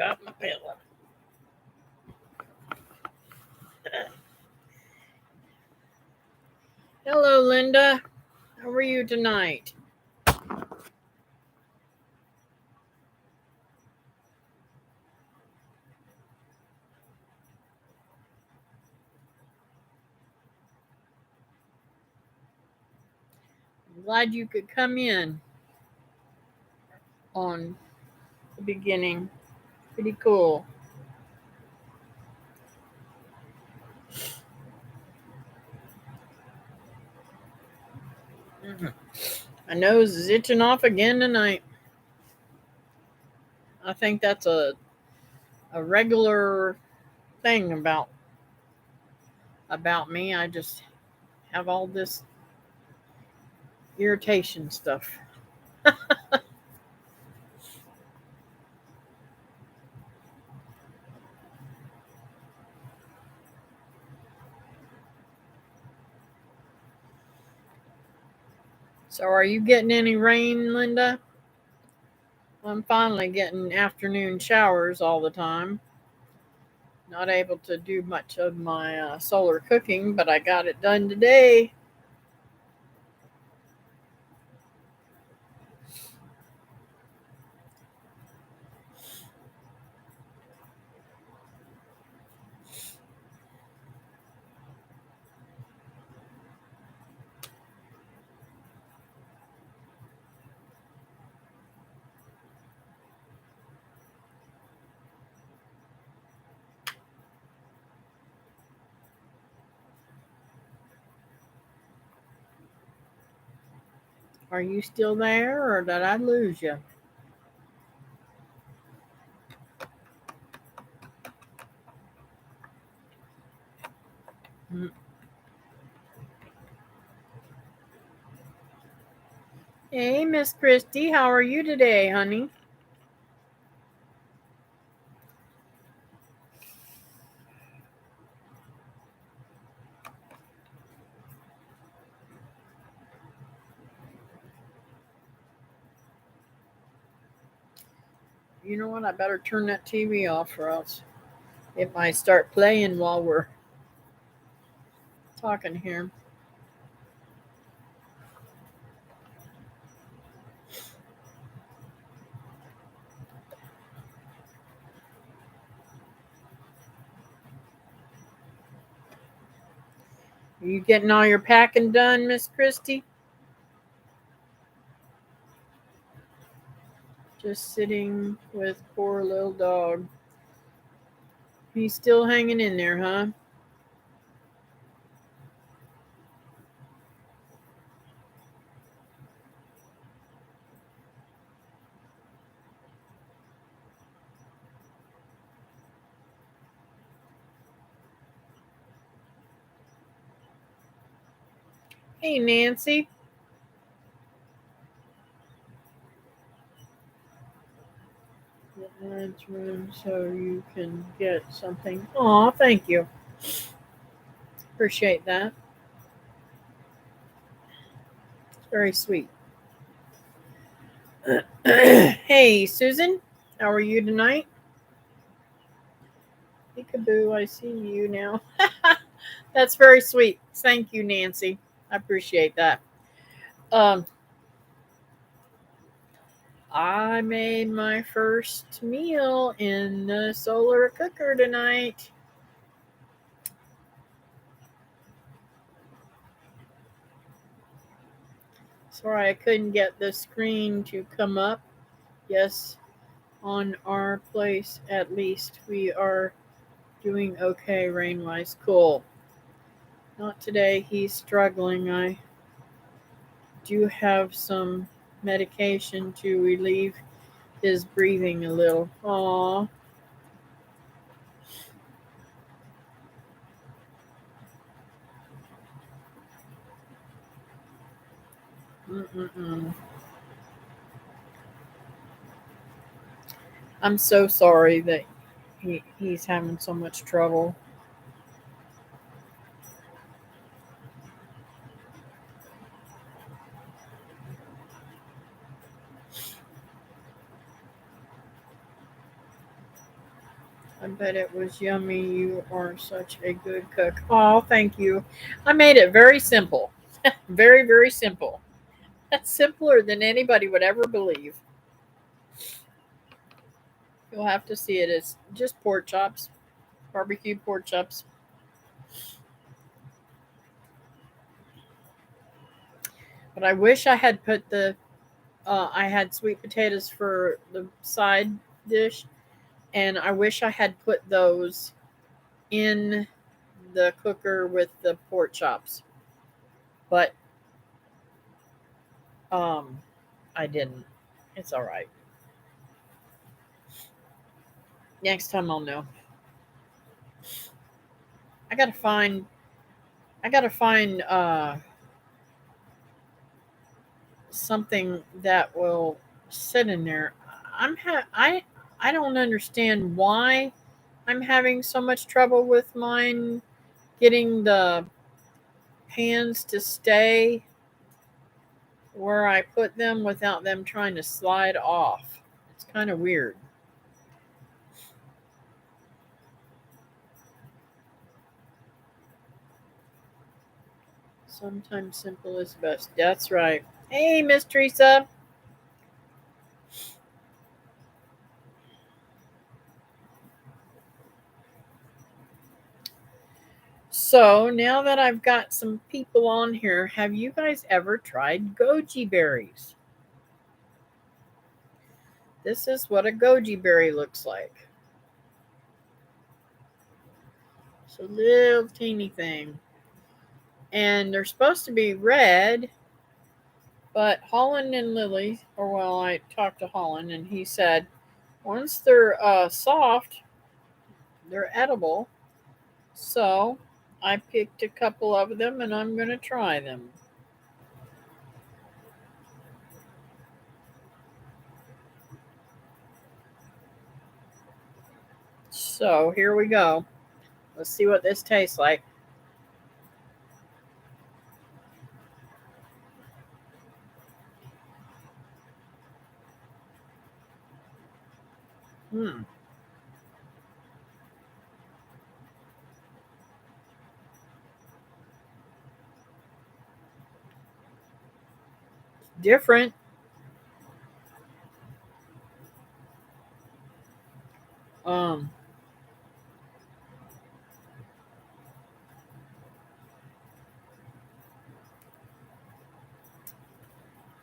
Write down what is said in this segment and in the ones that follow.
got my pillow. Hello, Linda. How are you tonight? I'm glad you could come in on the beginning. Pretty cool. My nose is itching off again tonight. I think that's a regular thing about me. I just have all this irritation stuff. So are you getting any rain, Linda? I'm finally getting afternoon showers all the time. Not able to do much of my solar cooking, but I got it done today. Are you still there, or did I lose you? Mm. Hey, Miss Christy, how are you today, honey? You know what? I better turn that TV off, or else it might start playing while we're talking here. Are you getting all your packing done, Miss Christy? Just sitting with poor little dog. He's still hanging in there, huh? Hey, Nancy. That's room so you can get something. Aw, thank you. Appreciate that. It's very sweet. Hey, Susan. How are you tonight? Peekaboo, I see you now. That's very sweet. Thank you, Nancy. I appreciate that. Um, I made my first meal in the solar cooker tonight. Sorry, I couldn't get the screen to come up. Yes, on our place at least we are doing okay rain-wise. Cool. Not today. He's struggling. I do have some medication to relieve his breathing a little. Aww. Mm-mm-mm. I'm so sorry that he's having so much trouble. I bet it was yummy. You are such a good cook. Oh, thank you. I made it very simple. Very, very simple. That's simpler than anybody would ever believe. You'll have to see it. It's just pork chops, barbecue pork chops. But I wish I had put I had sweet potatoes for the side dish, and I wish I had put those in the cooker with the pork chops. But um, I didn't. It's all right. Next time I'll know. I gotta find. I gotta find something that will sit in there. I don't understand why I'm having so much trouble with mine getting the pans to stay where I put them without them trying to slide off. It's kind of weird. Sometimes simple is best. That's right. Hey, Miss Teresa. So now that I've got some people on here, have you guys ever tried goji berries? This is what a goji berry looks like. It's a little teeny thing. And they're supposed to be red, but Holland and Lily, or well, I talked to Holland and he said once they're soft, they're edible. So I picked a couple of them and I'm going to try them. So here we go. Let's see what this tastes like. Hmm. Different. Um.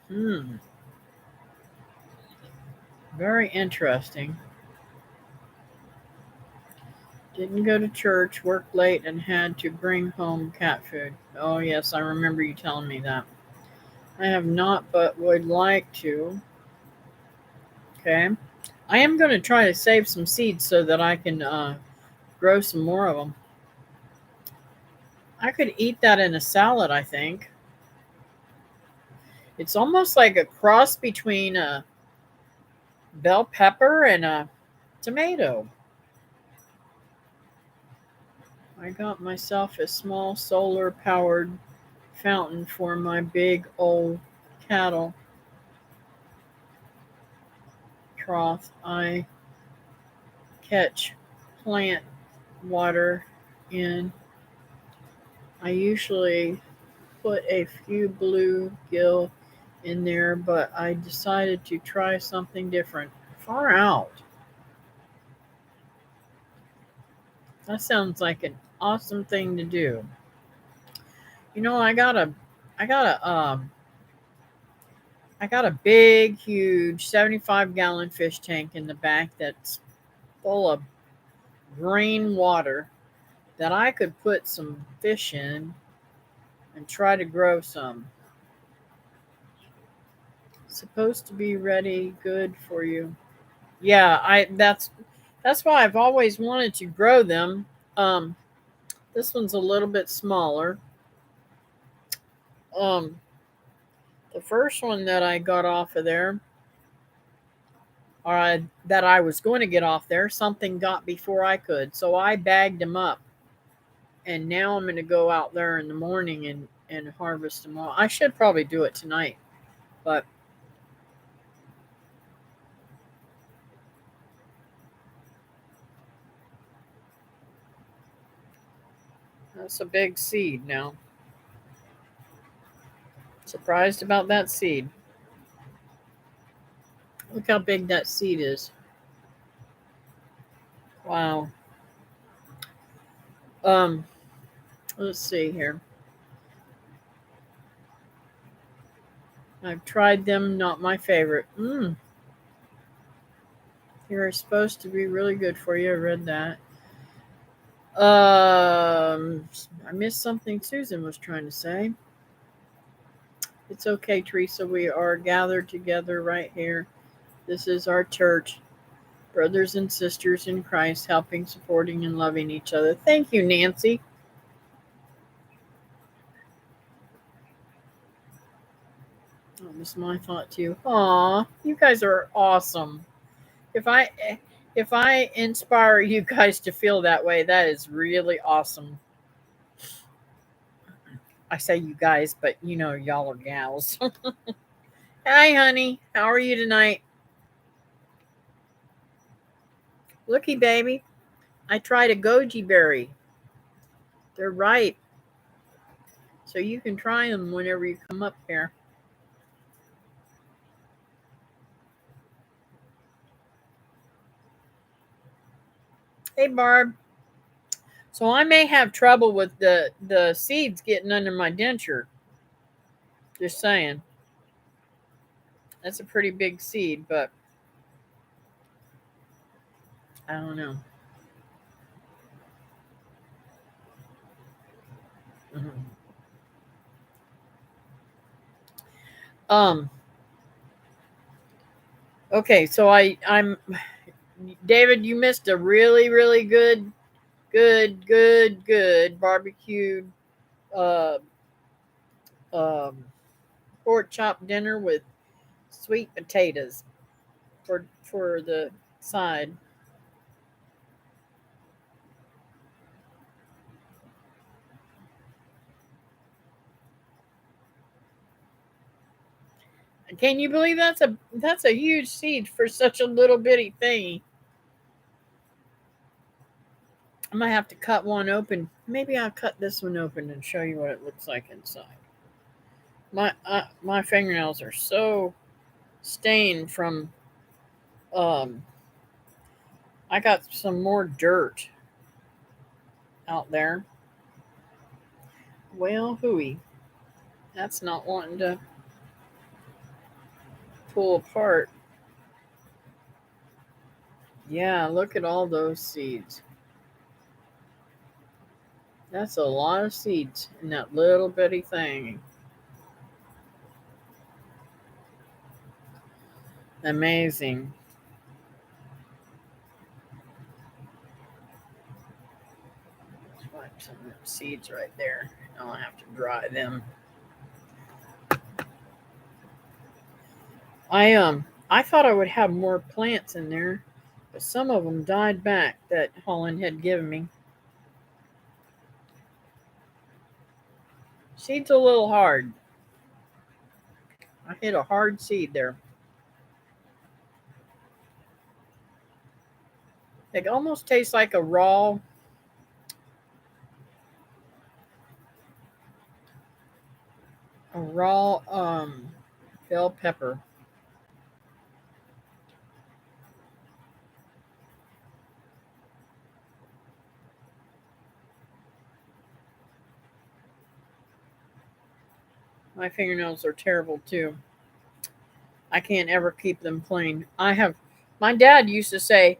Hmm. Very interesting. Didn't go to church, worked late, and had to bring home cat food. Oh, yes, I remember you telling me that. I have not, but would like to. Okay. I am going to try to save some seeds so that I can grow some more of them. I could eat that in a salad, I think. It's almost like a cross between a bell pepper and a tomato. I got myself a small solar powered fountain for my big old cattle trough. I catch plant water in. I usually put a few bluegill in there, but I decided to try something different. Far out. That sounds like an awesome thing to do. You know, I got a big, huge 75-gallon fish tank in the back that's full of green water that I could put some fish in and try to grow some. Supposed to be ready, good for you. Yeah, I that's why I've always wanted to grow them. Um, this one's a little bit smaller. Um, the first one that I got off of there, or that I was going to get off there, something got before I could, so I bagged them up, and now I'm going to go out there in the morning and harvest them all. I should probably do it tonight, but That's a big seed now. Surprised about that seed. Look how big that seed is. Wow. Um, let's see here. I've tried them, not my favorite. They're supposed to be really good for you. I read that. I missed something Susan was trying to say. It's okay, Teresa. We are gathered together right here. This is our church, brothers and sisters in Christ, helping, supporting, and loving each other. Thank you, Nancy. That was my thought too. Aw, you guys are awesome. If I if I inspire you guys to feel that way, that is really awesome. I say you guys, but you know y'all are gals. Hi, honey. How are you tonight? Looky, baby. I tried a goji berry. They're ripe, so you can try them whenever you come up here. Hey, Barb. So I may have trouble with the seeds getting under my denture. Just saying. That's a pretty big seed, but I don't know. Mhm. Um. Okay, so I'm David. You missed a really really good barbecued uh um pork chop dinner with sweet potatoes for the side. Can you believe that's a huge seed for such a little bitty thing? I might have to cut one open. Maybe I'll cut this one open and show you what it looks like inside. My fingernails are so stained from um. I got some more dirt out there. Well, hooey, that's not wanting to pull apart. Yeah, look at all those seeds. That's a lot of seeds in that little bitty thing. Amazing. Wipe some of them seeds right there. I'll have to dry them. I thought I would have more plants in there, but some of them died back that Holland had given me. Seed's a little hard. I hit a hard seed there. It almost tastes like a raw bell pepper. My fingernails are terrible too. I can't ever keep them clean. My dad used to say,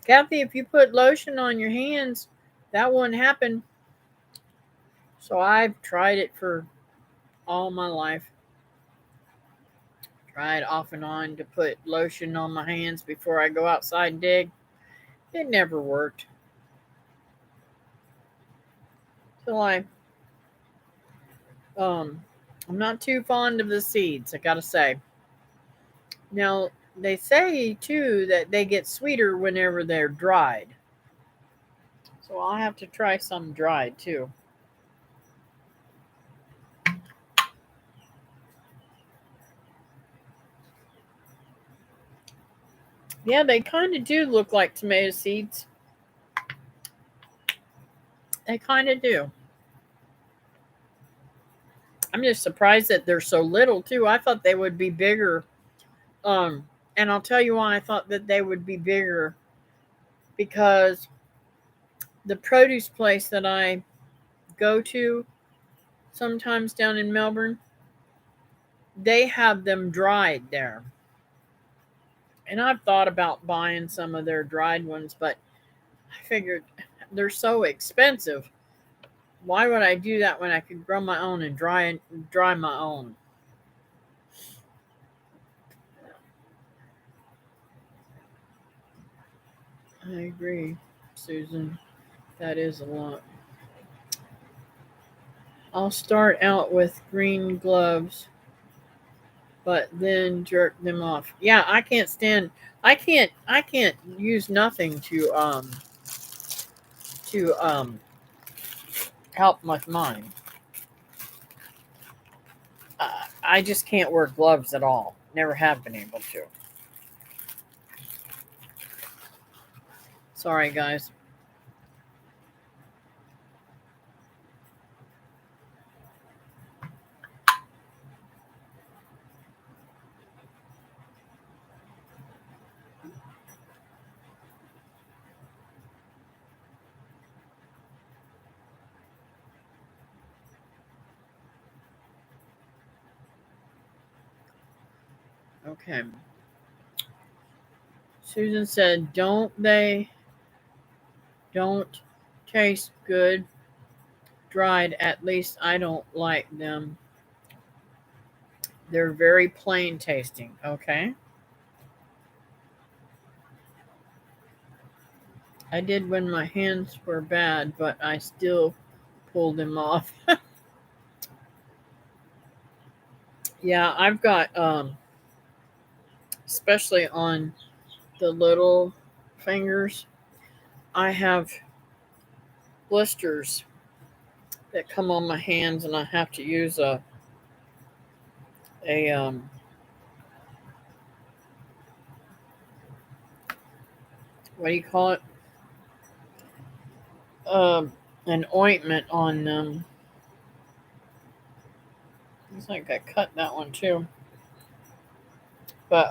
Kathy, if you put lotion on your hands, that wouldn't happen. So I've tried it for all my life. Tried off and on to put lotion on my hands before I go outside and dig. It never worked. So um I'm not too fond of the seeds, I gotta say. Now they say too that they get sweeter whenever they're dried. So I'll have to try some dried too. Yeah, they kind of do look like tomato seeds. They kind of do. I'm just surprised that they're so little too. I thought they would be bigger. And I'll tell you why I thought that they would be bigger, because the produce place that I go to sometimes down in Melbourne, they have them dried there. And I've thought about buying some of their dried ones, but I figured they're so expensive. Why would I do that when I could grow my own and dry my own? I agree, Susan. That is a lot. I'll start out with green gloves, but then jerk them off. Yeah, I can't stand. I can't use nothing to help with mine. I just can't wear gloves at all. Never have been able to. Sorry, guys. Okay. Susan said, don't taste good dried. At least I don't like them. They're very plain tasting. Okay. I did when my hands were bad, but I still pulled them off. Yeah, I've got especially on the little fingers, I have blisters that come on my hands, and I have to use a what do you call it? Um, an ointment on them. Looks like I cut that one too. But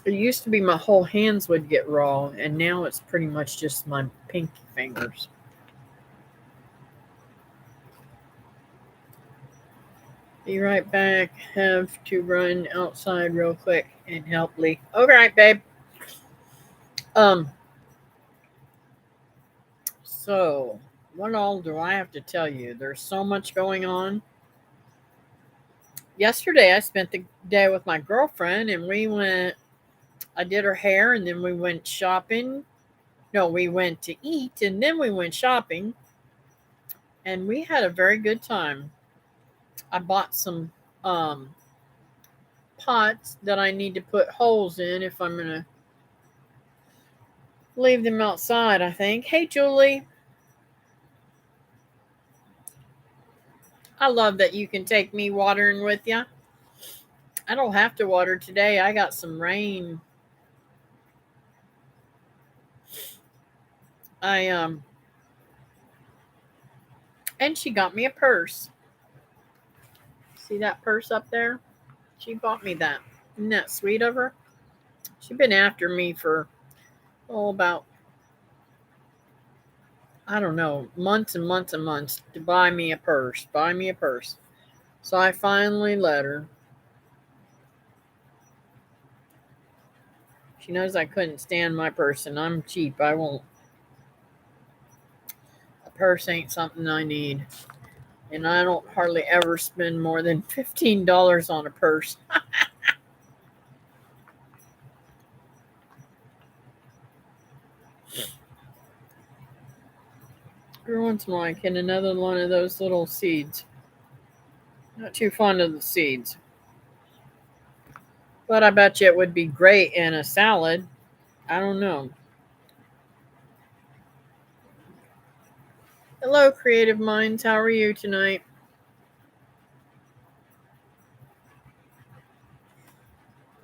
it used to be my whole hands would get raw, and now it's pretty much just my pinky fingers. Be right back. Have to run outside real quick and help Lee. All right, babe. Um. So, what all do I have to tell you? There's so much going on. Yesterday, I spent the day with my girlfriend, and we went. I did her hair, and then we went shopping. No, we went to eat, and then we went shopping, and we had a very good time. I bought some um, pots that I need to put holes in if I'm gonna leave them outside. I think. Hey, Julie. I love that you can take me watering with you. I don't have to water today. I got some rain. I and she got me a purse. See that purse up there? She bought me that. Isn't that sweet of her? She's been after me for about, I don't know, months and months and months to buy me a purse. Buy me a purse. So I finally let her. She knows I couldn't stand my purse, and I'm cheap. I won't. A purse ain't something I need. And I don't hardly ever spend more than $15 on a purse. Every once in a while, I get another one of those little seeds. Not too fond of the seeds. But I bet you it would be great in a salad. I don't know. Hello, creative minds. How are you tonight?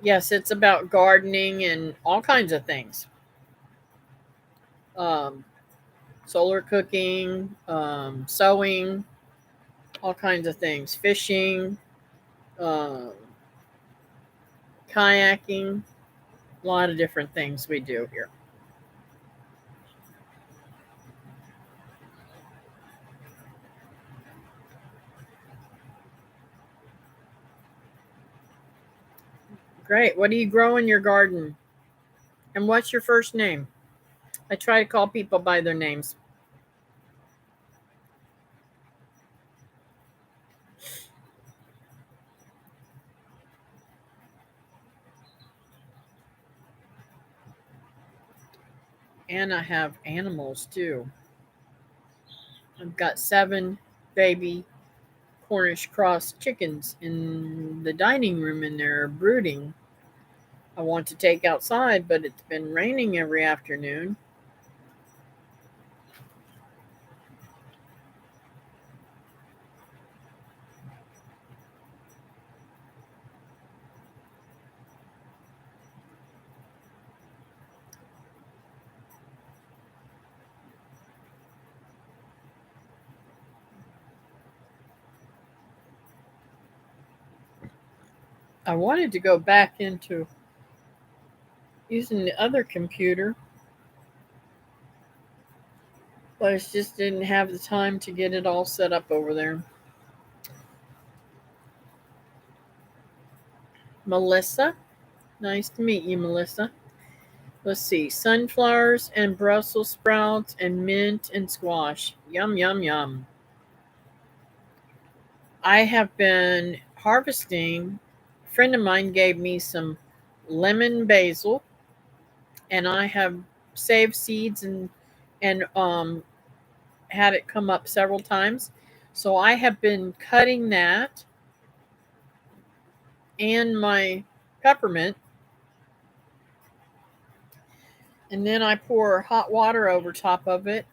Yes, it's about gardening and all kinds of things. Um, solar cooking, sewing, all kinds of things, fishing, um, kayaking, a lot of different things we do here. Great. What do you grow in your garden? And what's your first name? I try to call people by their names. And I have animals too. I've got 7 baby Cornish cross chickens in the dining room and they're brooding. I want to take outside, but it's been raining every afternoon. I wanted to go back into using the other computer, but I just didn't have the time to get it all set up over there. Melissa, nice to meet you, Melissa. Let's see, sunflowers and Brussels sprouts and mint and squash. Yum, yum, yum. I have been harvesting. A friend of mine gave me some lemon basil, and I have saved seeds and had it come up several times. So I have been cutting that and my peppermint, and then I pour hot water over top of it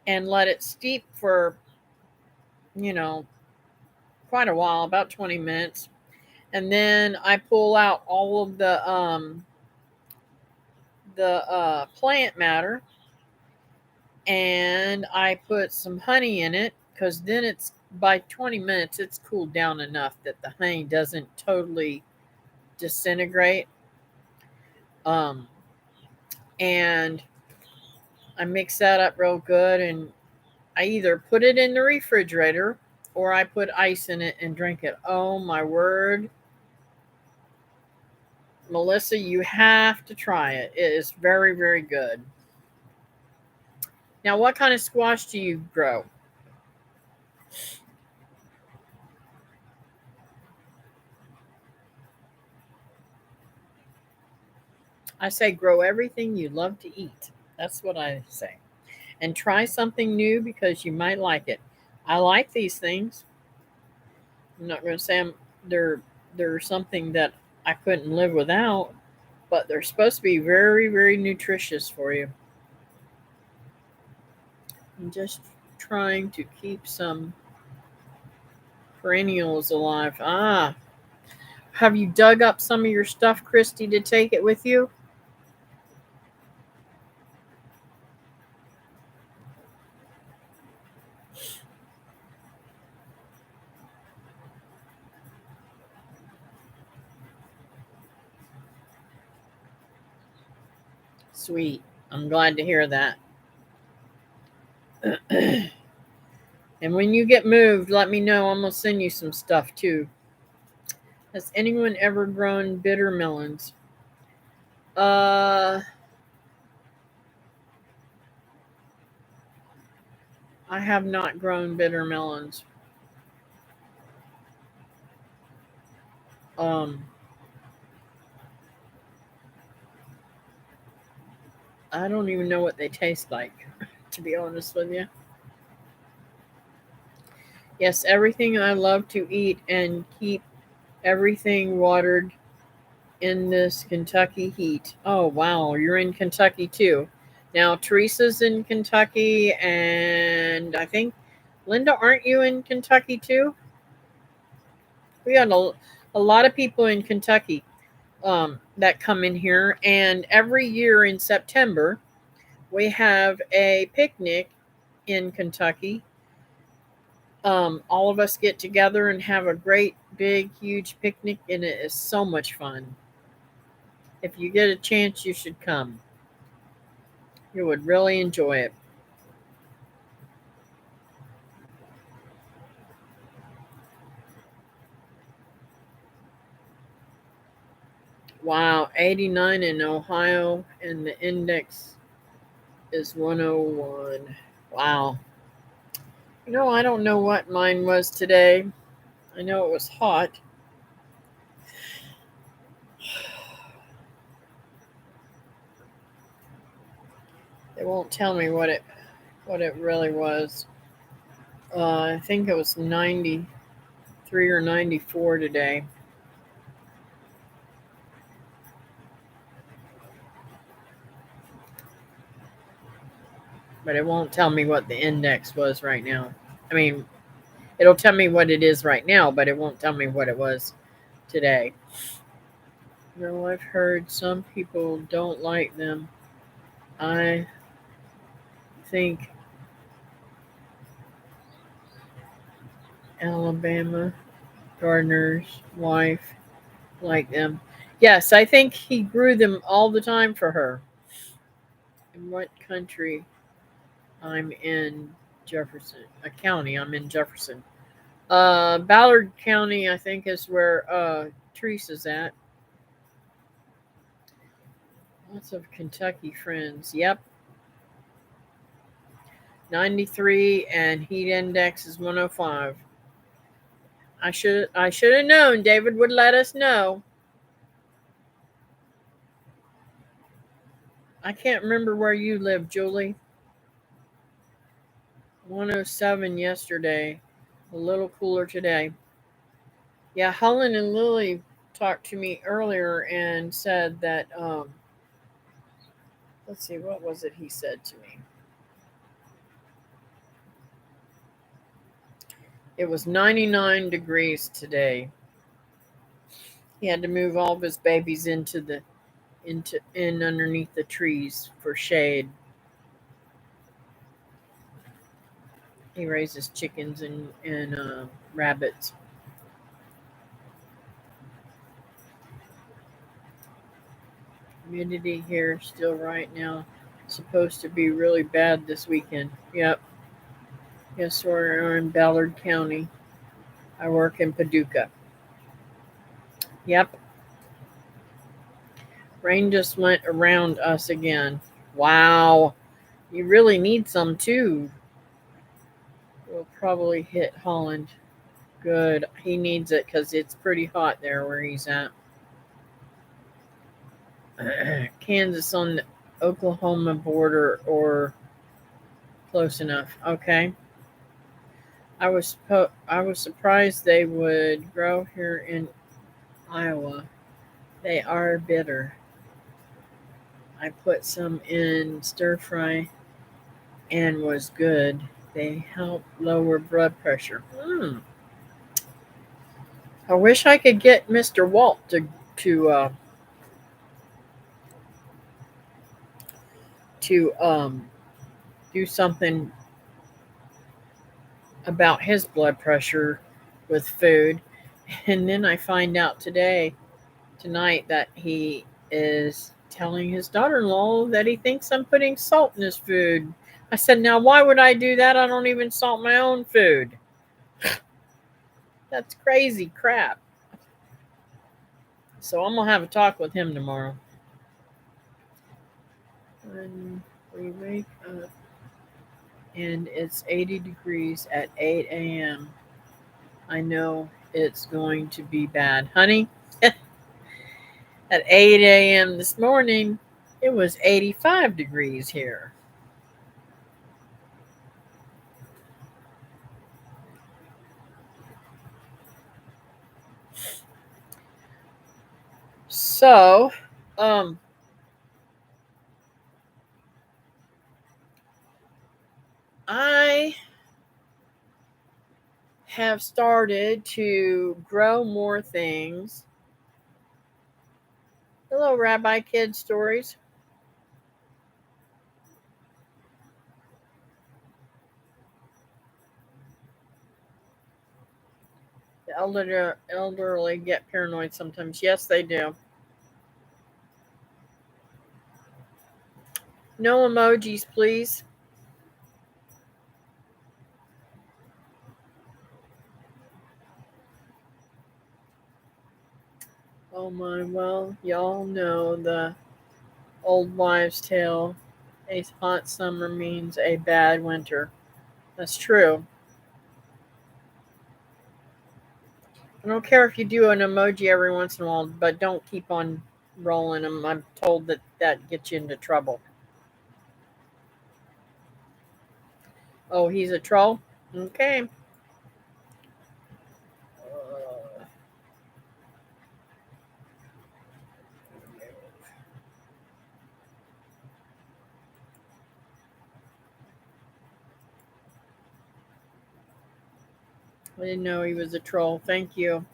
and let it steep for, you know, quite a while, about 20 minutes. And then I pull out all of the plant matter and I put some honey in it because then it's by 20 minutes it's cooled down enough that the honey doesn't totally disintegrate. Um, and I mix that up real good and I either put it in the refrigerator or I put ice in it and drink it. Oh my word. Melissa, you have to try it. It is very, very good. Now, what kind of squash do you grow? I say grow everything you love to eat. That's what I say. And try something new because you might like it. I like these things. I'm not going to say they're something that I couldn't live without, but they're supposed to be very, very nutritious for you. I'm just trying to keep some perennials alive. Ah, have you dug up some of your stuff, Christy, to take it with you? Sweet. I'm glad to hear that. And when you get moved, let me know. I'm going to send you some stuff too. Has anyone ever grown bitter melons? I have not grown bitter melons. Um, I don't even know what they taste like, to be honest with you. Yes, everything I love to eat and keep everything watered in this Kentucky heat. Oh, wow, you're in Kentucky too. Now, Teresa's in Kentucky, and I think, Linda, aren't you in Kentucky too? We got a lot of people in Kentucky that come in here, and every year in September, we have a picnic in Kentucky. All of us get together and have a great, big, huge picnic, and it is so much fun. If you get a chance, you should come. You would really enjoy it. Wow, 89 in Ohio, and the index is 101. Wow. I don't know what mine was today. I know it was hot. They won't tell me what it really was. I think it was 93 or 94 today. But it won't tell me what the index was right now. I mean, it'll tell me what it is right now, but it won't tell me what it was today. I've heard some people don't like them. I think Alabama gardener's wife liked them. Yes, I think he grew them all the time for her. In what country? I'm in Jefferson, a county. I'm in Jefferson. Ballard County, I think, is where Teresa's at. Lots of Kentucky friends. Yep. 93 and heat index is 105. I should have known. David would let us know. I can't remember where you live, Julie. 107 yesterday. A little cooler today. Yeah, Helen and Lily talked to me earlier and said that let's see, what was it he said to me? It was 99 degrees today. He had to move all of his babies in underneath the trees for shade. He raises chickens and rabbits. Humidity here still right now supposed to be really bad this weekend. Yep. Yes, we're in Ballard County. I work in Paducah. Yep. Rain just went around us again. Wow. You really need some too. We'll probably hit Holland. Good. He needs it because it's pretty hot there where he's at. Kansas on the Oklahoma border or close enough. Okay. I was surprised they would grow here in Iowa. They are bitter. I put some in stir fry and was good. They help lower blood pressure. I wish I could get Mr. Walt to do something about his blood pressure with food. And then I find out tonight, that he is telling his daughter in law that he thinks I'm putting salt in his food. I said, now, why would I do that? I don't even salt my own food. That's crazy crap. So I'm going to have a talk with him tomorrow. When we wake up and it's 80 degrees at 8 a.m., I know it's going to be bad. Honey, at 8 a.m. this morning, it was 85 degrees here. So, I have started to grow more things. Hello, Rabbi Kid Stories. elderly get paranoid sometimes. Yes, they do. No emojis, please. Oh my, well, y'all know the old wives' tale. A hot summer means a bad winter. That's true. I don't care if you do an emoji every once in a while, but don't keep on rolling them. I'm told that that gets you into trouble. Oh, he's a troll? Okay. I didn't know he was a troll. Thank you.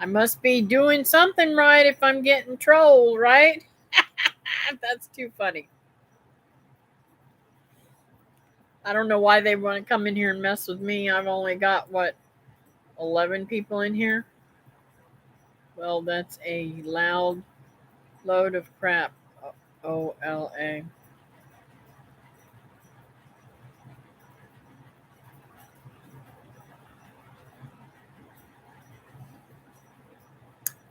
I must be doing something right if I'm getting trolled, right? That's too funny. I don't know why they want to come in here and mess with me. I've only got, what, 11 people in here? Well, that's a loud load of crap. OLA.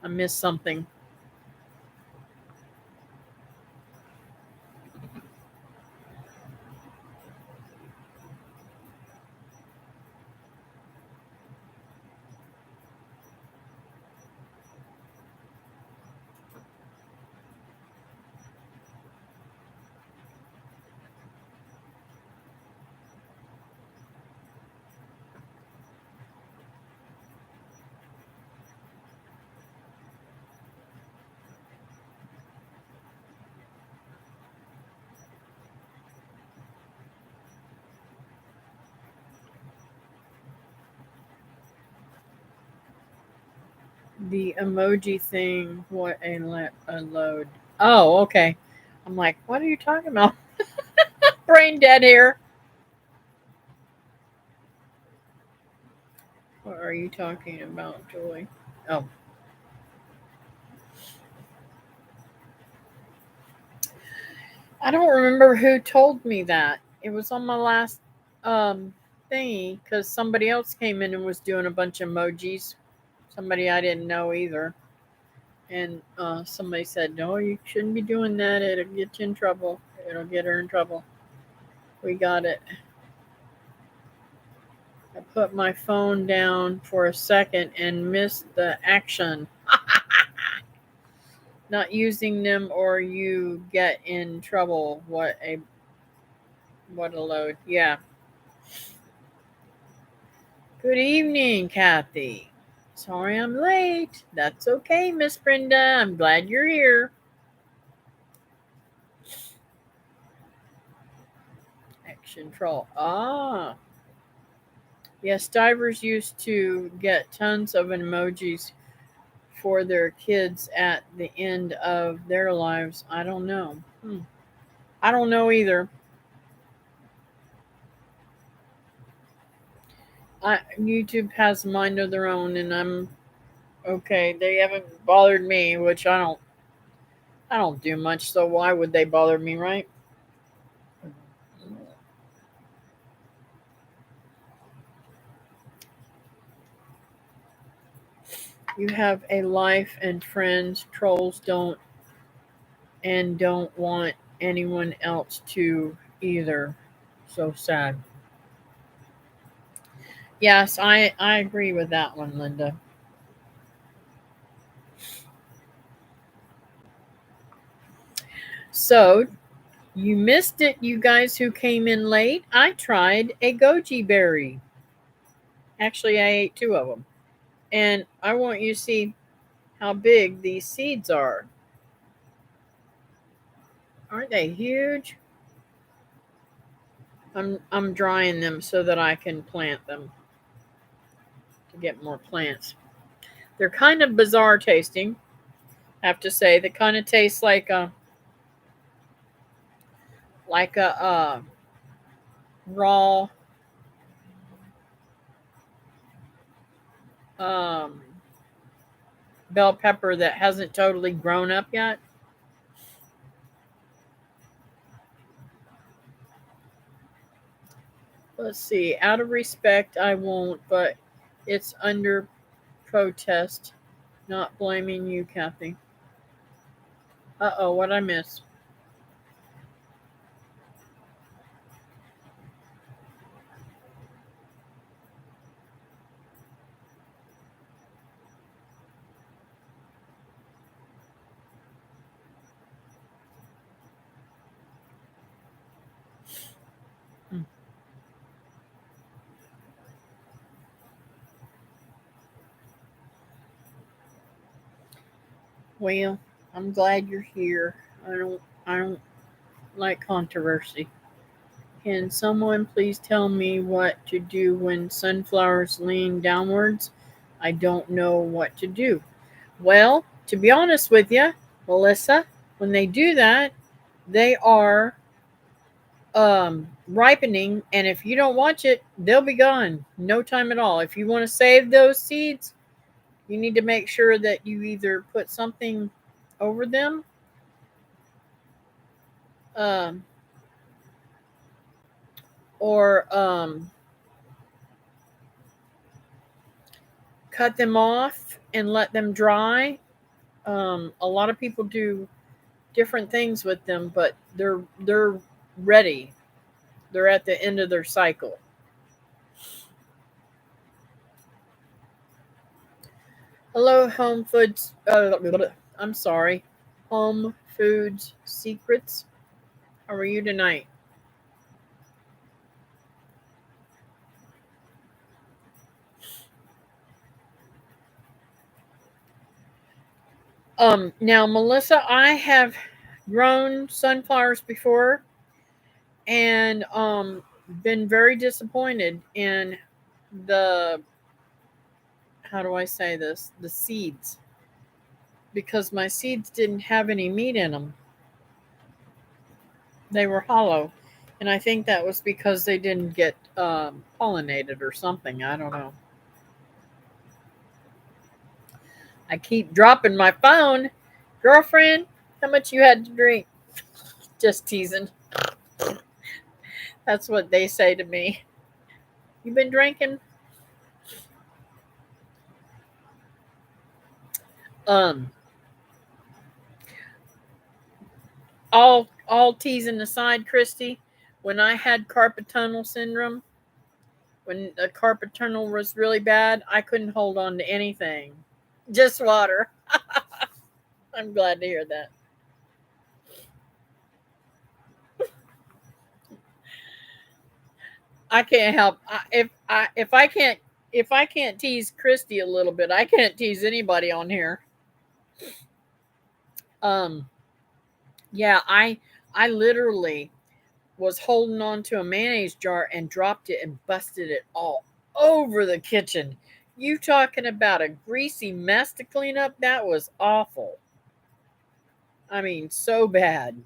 I missed something. The emoji thing, what a load. Oh, okay. I'm like, what are you talking about? Brain dead here. What are you talking about, Julie? Oh, I don't remember who told me that. It was on my last um thingy because somebody else came in and was doing a bunch of emojis. Somebody I didn't know either. And somebody said, no, you shouldn't be doing that. It'll get you in trouble. It'll get her in trouble. We got it. I put my phone down for a second and missed the action. Not using them or you get in trouble. What a load. Yeah. Good evening, Kathy. Sorry I'm late. That's okay, Miss Brenda. I'm glad you're here. Action troll. Ah. Yes, divers used to get tons of emojis for their kids at the end of their lives. I don't know. I don't know either. YouTube has a mind of their own, and I'm okay. They haven't bothered me, which I don't. I don't do much, so why would they bother me, right? You have a life and friends. Trolls don't and don't want anyone else to either. So sad. Yes, I agree with that one, Linda. So you missed it, you guys who came in late. I tried a goji berry. Actually, I ate two of them. And I want you to see how big these seeds are. Aren't they huge? I'm drying them so that I can plant them to get more plants. They're kind of bizarre tasting, I have to say. They kind of taste like a raw um, bell pepper that hasn't totally grown up yet. Let's see. Out of respect, I won't, but it's under protest. Not blaming you, Kathy. Uh oh, what I miss? Hmm. Well, I'm glad you're here. I don't like controversy. Can someone please tell me what to do when sunflowers lean downwards? I don't know what to do. Well, to be honest with you, Melissa, when they do that, they are ripening, and if you don't watch it, they'll be gone. No time at all. If you want to save those seeds, you need to make sure that you either put something over them, um, or cut them off and let them dry. A lot of people do different things with them, but they're ready. They're at the end of their cycle. Hello, Home Foods. I'm sorry, Home Foods Secrets. How are you tonight? Now, Melissa, I have grown sunflowers before, and been very disappointed in the, how do I say this, the seeds, because my seeds didn't have any meat in them. They were hollow, and I think that was because they didn't get pollinated or something. I don't know. I keep dropping my phone. Girlfriend, how much you had to drink? Just teasing. That's what they say to me. You been drinking? Um, all teasing aside, Christy, when I had carpal tunnel syndrome, when the carpal tunnel was really bad, I couldn't hold on to anything. Just water. I'm glad to hear that. I can't help if I can't tease Christy a little bit, I can't tease anybody on here. Um, yeah, I literally was holding on to a mayonnaise jar and dropped it and busted it all over the kitchen. You talking about a greasy mess to clean up? That was awful. I mean, so bad.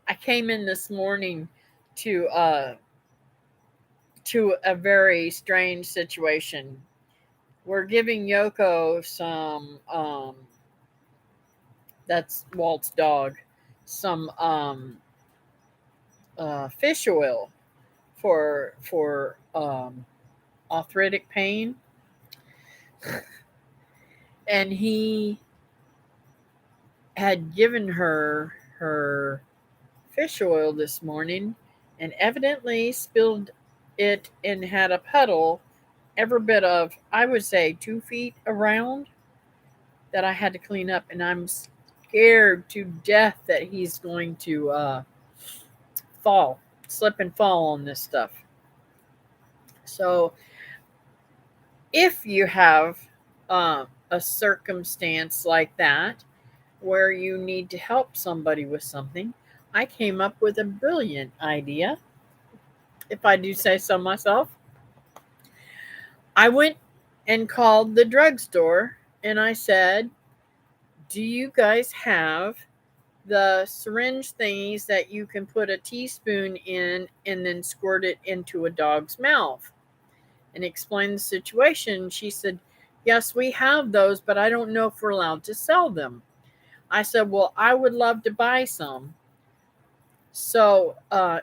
I came in this morning to uh to a very strange situation. We're giving Yoko some that's Walt's dog, some fish oil for arthritic pain, and he had given her fish oil this morning and evidently spilled it and had a puddle every bit of, I would say, 2 feet around, that I had to clean up, and I'm scared to death that he's going to fall, slip and fall on this stuff. So if you have a circumstance like that where you need to help somebody with something, I came up with a brilliant idea, if I do say so myself. I went and called the drugstore and I said, "Do you guys have the syringe thingies that you can put a teaspoon in and then squirt it into a dog's mouth?" And explained the situation. She said, "Yes, we have those, but I don't know if we're allowed to sell them." I said, "Well, I would love to buy some. So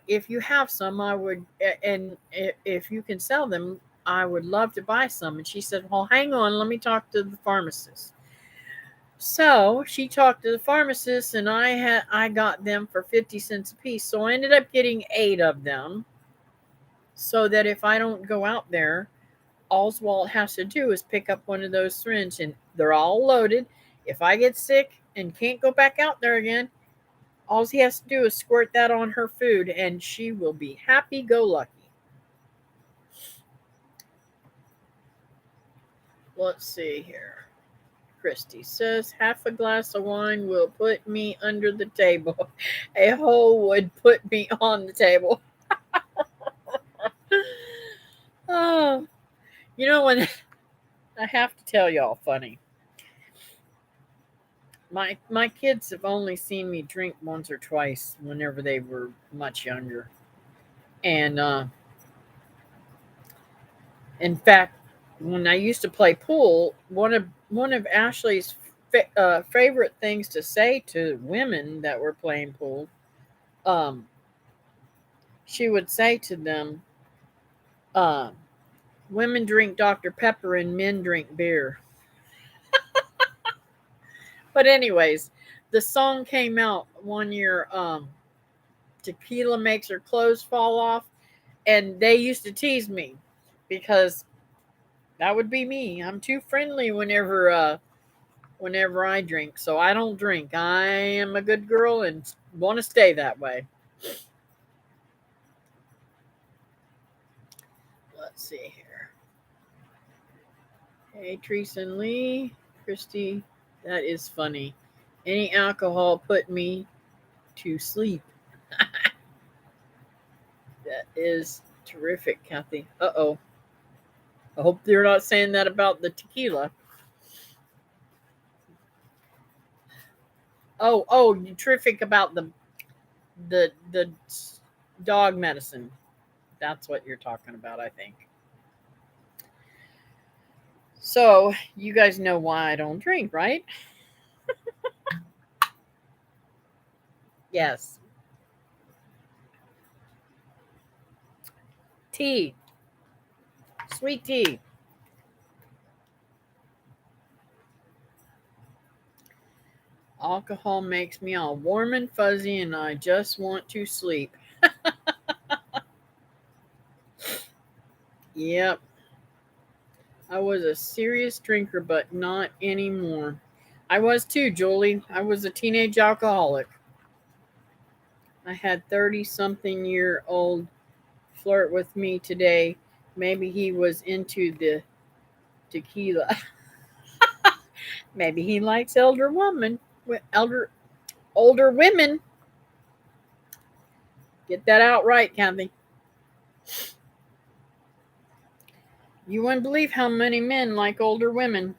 if you have some, I would, and if you can sell them, I would love to buy some." And she said, "Well, hang on, let me talk to the pharmacist." So she talked to the pharmacist, and I got them for 50 cents a piece. So I ended up getting 8 of them, so that if I don't go out there, all Walt has to do is pick up one of those syringes, and they're all loaded. If I get sick and can't go back out there again, all he has to do is squirt that on her food, and she will be happy-go-lucky. Let's see here. Christy says, "Half a glass of wine will put me under the table. A whole would put me on the table." Oh, when I have to tell y'all funny. My kids have only seen me drink once or twice whenever they were much younger. And in fact, when I used to play pool, one of Ashley's favorite things to say to women that were playing pool, um, she would say to them, uh, "Women drink Dr. Pepper and men drink beer." But anyways, the song came out one year. Tequila makes her clothes fall off, and they used to tease me because that would be me. I'm too friendly whenever I drink, so I don't drink. I am a good girl and want to stay that way. Let's see here. Hey, Teresa and Lee, Christy, that is funny. Any alcohol put me to sleep. That is terrific, Kathy. Uh-oh. I hope you're not saying that about the tequila. Oh, you're terrific about the dog medicine. That's what you're talking about, I think. So, you guys know why I don't drink, right? Yes. Tea. Sweet tea. Alcohol makes me all warm and fuzzy and I just want to sleep. Yep. I was a serious drinker, but not anymore. I was too, Julie. I was a teenage alcoholic. I had 30-something-year-old flirt with me today. Maybe he was into the tequila. Maybe he likes older women. Get that out right, Kathy. You wouldn't believe how many men like older women.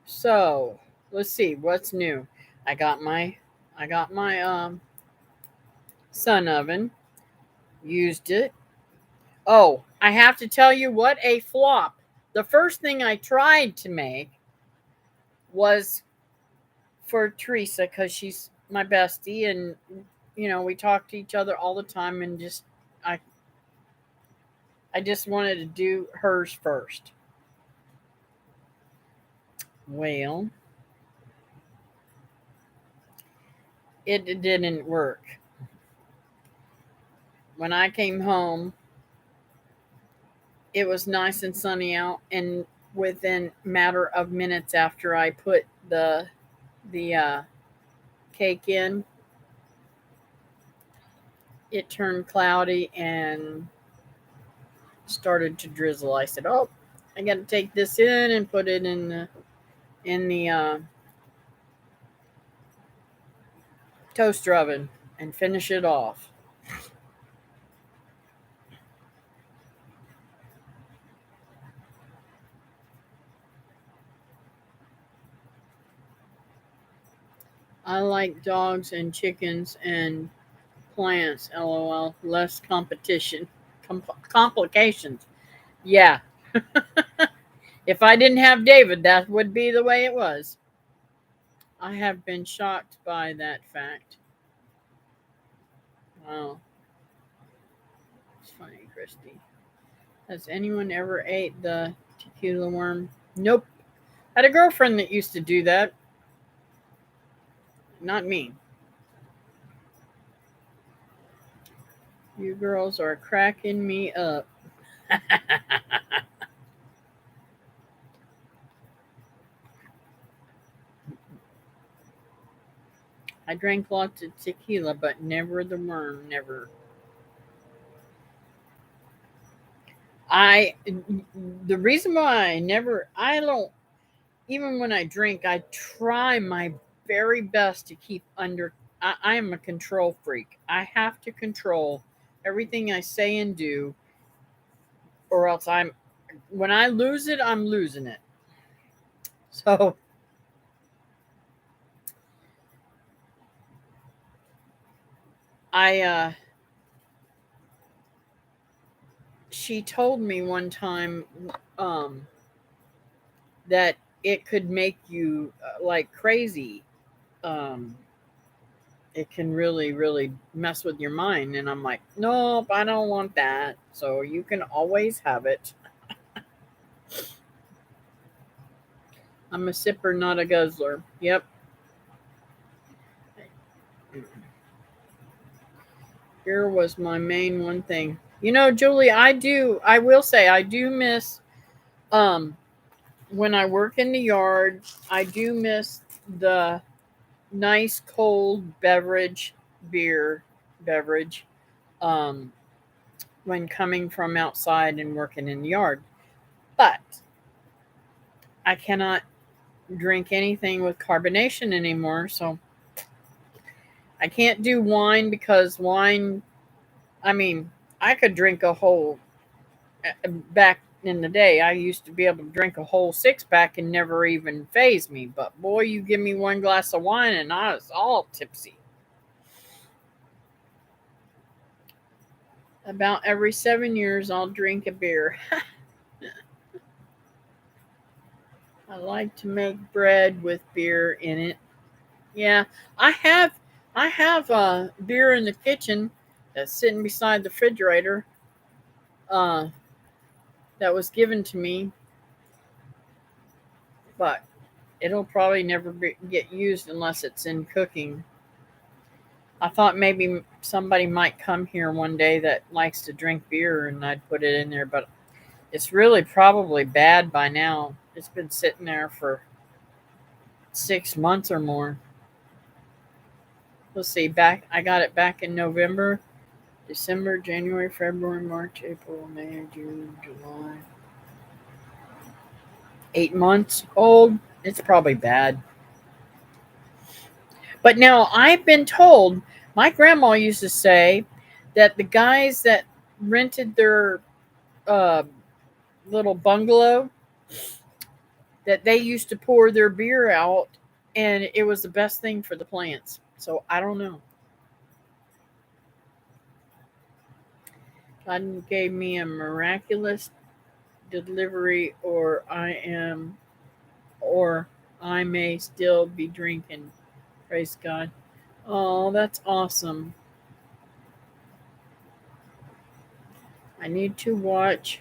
So, let's see what's new. I got my sun oven. Used it. Oh, I have to tell you what a flop. The first thing I tried to make was for Teresa because she's my bestie, and we talk to each other all the time, and I I just wanted to do hers first. Well, it didn't work. When I came home, it was nice and sunny out, and within matter of minutes after I put the the cake in, it turned cloudy and started to drizzle. I said, "Oh, I got to take this in and put it in the toaster oven and finish it off." I like dogs and chickens and plants. LOL. Less competition. Complications. Yeah. If I didn't have David, that would be the way it was. I have been shocked by that fact. Wow. It's funny, Christy. Has anyone ever ate the tequila worm? Nope. I had a girlfriend that used to do that. Not me. You girls are cracking me up. I drank lots of tequila, but never the worm. Never. I. The reason why I don't, even when I drink, I try my very best to keep under. I am a control freak. I have to control everything I say and do, or else when I lose it, I'm losing it. So I she told me one time um that it could make you like crazy. Um it can really really mess with your mind, and I'm like, "Nope, I don't want that." So you can always have it. I'm a sipper, not a guzzler. Yep. Here was my main one thing. Julie, I will say I do miss um when I work in the yard, I do miss the nice cold beverage um when coming from outside and working in the yard. But I cannot drink anything with carbonation anymore, so I can't do wine because wine, I mean, I could drink a whole back in the day, I used to be able to drink a whole six pack and never even phase me. But boy, you give me one glass of wine and I was all tipsy. About every 7 years, I'll drink a beer. I like to make bread with beer in it. Yeah, I have I have beer in the kitchen that's sitting beside the refrigerator. Uh, that was given to me, but it'll probably never get used unless it's in cooking. I thought maybe somebody might come here one day that likes to drink beer and I'd put it in there, but it's really probably bad by now. It's been sitting there for 6 months or more. Let's see, I got it back in November, December, January, February, March, April, May, June, July. 8 months old. It's probably bad. But now I've been told, my grandma used to say that the guys that rented their uh, little bungalow, that they used to pour their beer out and it was the best thing for the plants. So I don't know. God gave me a miraculous delivery, or I may still be drinking. Praise God. Oh, that's awesome. I need to watch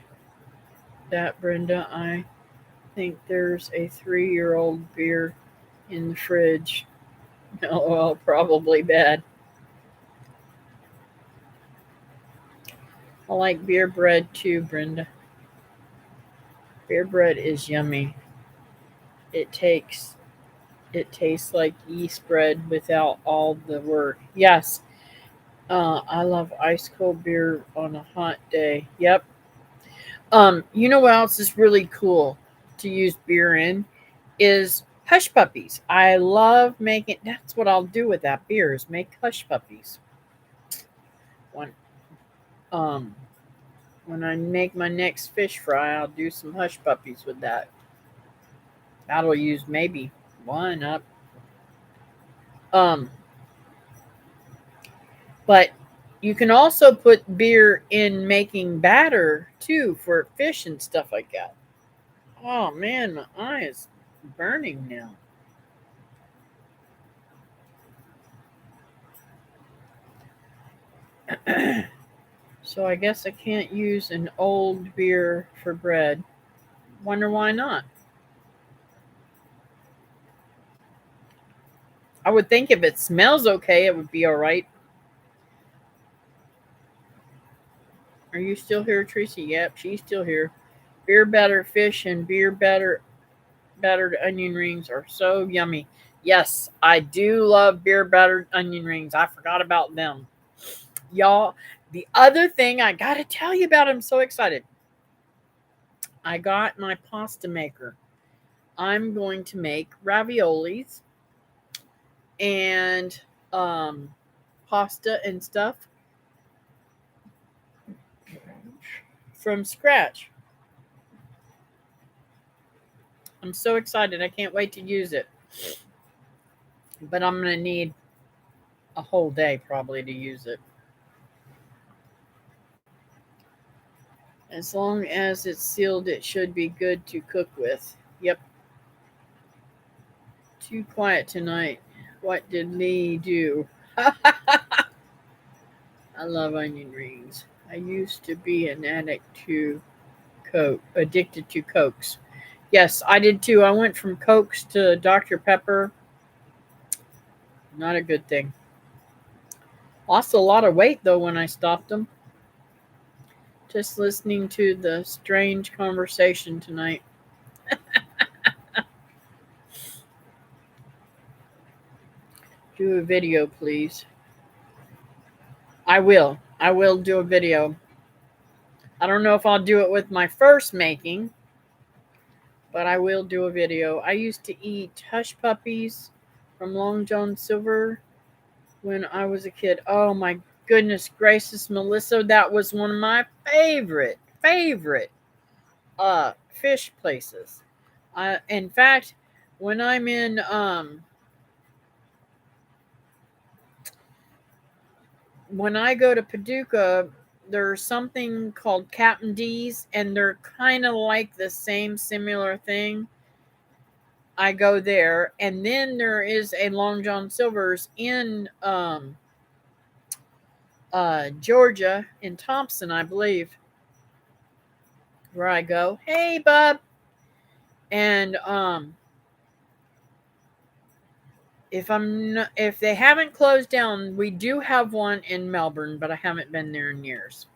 that, Brenda. I think there's a 3-year-old beer in the fridge. Oh, well, probably bad. I like beer bread too, Brenda. Beer bread is yummy. It takes It tastes like yeast bread without all the work. Yes, I love ice cold beer on a hot day. Yep. You know what else is really cool to use beer in is hush puppies. I love making. That's what I'll do with that beer is make hush puppies. When um when I make my next fish fry, I'll do some hush puppies with that. That'll use maybe one up. Um, but you can also put beer in making batter too for fish and stuff like that. Oh man, my eye is burning now. So I guess I can't use an old beer for bread. Wonder why not? I would think if it smells okay, it would be all right. Are you still here, Tracy? Yep, she's still here. Beer battered fish and beer battered onion rings are so yummy. Yes, I do love beer battered onion rings. I forgot about them. Y'all, the other thing I got to tell you about, I'm so excited. I got my pasta maker. I'm going to make raviolis and um, pasta and stuff from scratch. I'm so excited. I can't wait to use it. But I'm going to need a whole day probably to use it. As long as it's sealed, it should be good to cook with. Yep. Too quiet tonight. What did Lee do? I love onion rings. I used to be an addict to Coke, addicted to Cokes. Yes, I did too. I went from Cokes to Dr. Pepper. Not a good thing. Lost a lot of weight though when I stopped them. Just listening to the strange conversation tonight. Do a video, please. I will. I will do a video. I don't know if I'll do it with my first making, but I will do a video. I used to eat hush puppies from Long John Silver when I was a kid. Oh my goodness gracious, Melissa, that was one of my favorite fish places. In fact, when I'm in when I go to Paducah, there's something called Captain D's, and they're kind of like the same similar thing. I go there, and then there is a Long John Silver's in Georgia, in Thompson, I believe, where I go. Hey, bub, and if they haven't closed down, we do have one in Melbourne, but I haven't been there in years.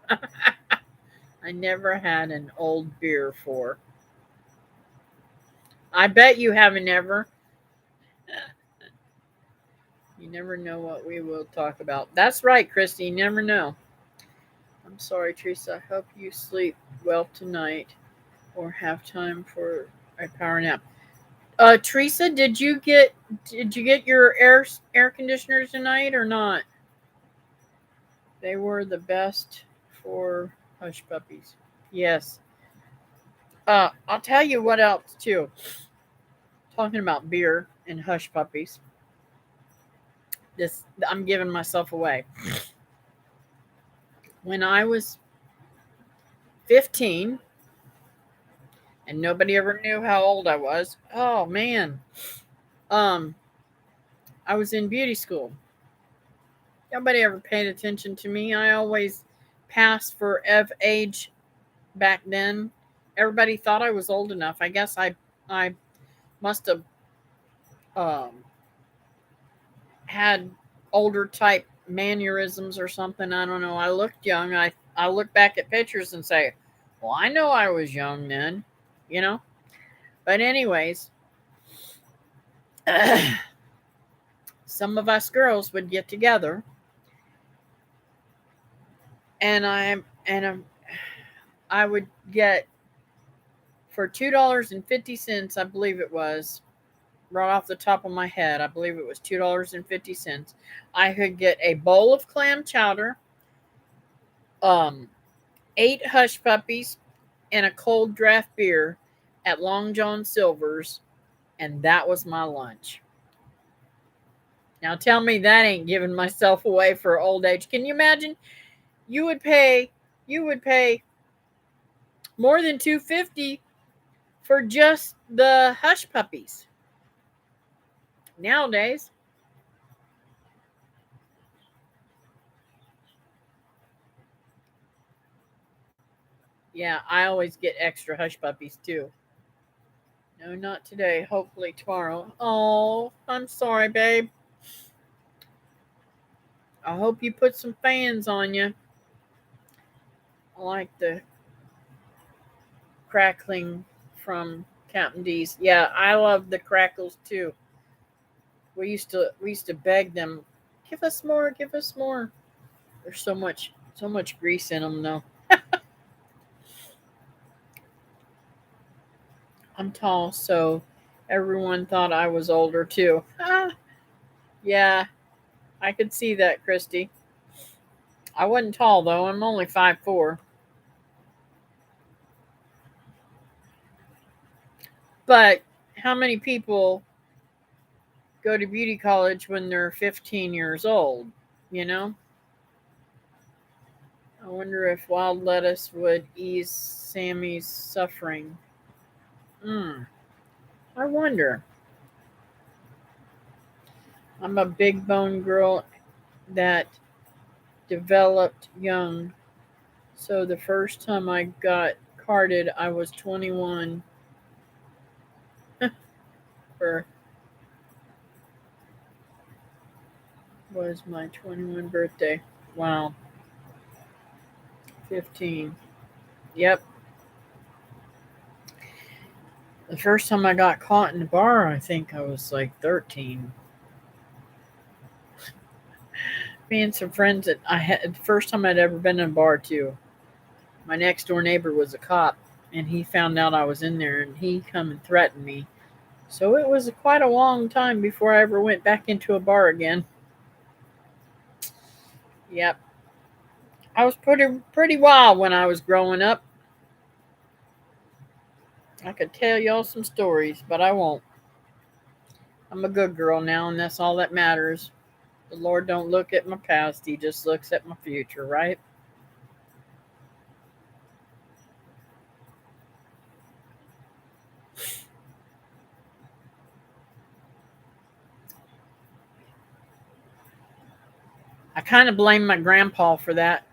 I never had an old beer for. I bet you haven't ever. You never know what we will talk about. That's right, Christy. You never know. I'm sorry, Teresa. I hope you sleep well tonight or have time for a power nap. Teresa, did you get your air conditioners tonight or not? They were the best for hush puppies. Yes. I'll tell you what else too. Talking about beer and hush puppies. This I'm giving myself away. When I was 15 and nobody ever knew how old I was. Oh man. Um I was in beauty school. Nobody ever paid attention to me. I always passed for of age back then. Everybody thought I was old enough. I guess I must have um had older type mannerisms or something. I don't know. I looked young. I look back at pictures and say, Well, I know I was young then, you know? But, anyways, some of us girls would get together, and I would get for $2.50, I believe it was, right off the top of my head, I believe it was $2.50. I could get a bowl of clam chowder, 8 hush puppies, and a cold draft beer at Long John Silver's, and that was my lunch. Now tell me that ain't giving myself away for old age. Can you imagine? You would pay more than $2.50 for just the hush puppies. Nowadays, yeah, I always get extra hush puppies too. No, not today. Hopefully tomorrow. Oh, I'm sorry, babe. I hope you put some fans on you. I like the crackling from Captain D's. Yeah, I love the crackles too. We used to beg them, give us more, give us more. There's so much grease in them though. I'm tall, so everyone thought I was older too. Ah, yeah, I could see that, Christy. I wasn't tall though. I'm only 5'4". But how many people go to beauty college when they're 15 years old? You know? I wonder if wild lettuce would ease Sammy's suffering. Hmm. I wonder. I'm a big bone girl that developed young. So the first time I got carded, I was 21 for was my 21 birthday. Wow. 15. Yep. The first time I got caught in a bar, I think I was like 13. Me and some friends that I had the first time I'd ever been in a bar too. My next door neighbor was a cop, and he found out I was in there, and he come and threatened me. So it was quite a long time before I ever went back into a bar again. Yep, I was pretty wild when I was growing up. I could tell y'all some stories, but I won't. I'm a good girl now, and that's all that matters. The Lord don't look at my past; He just looks at my future, right? I kind of blame my grandpa for that.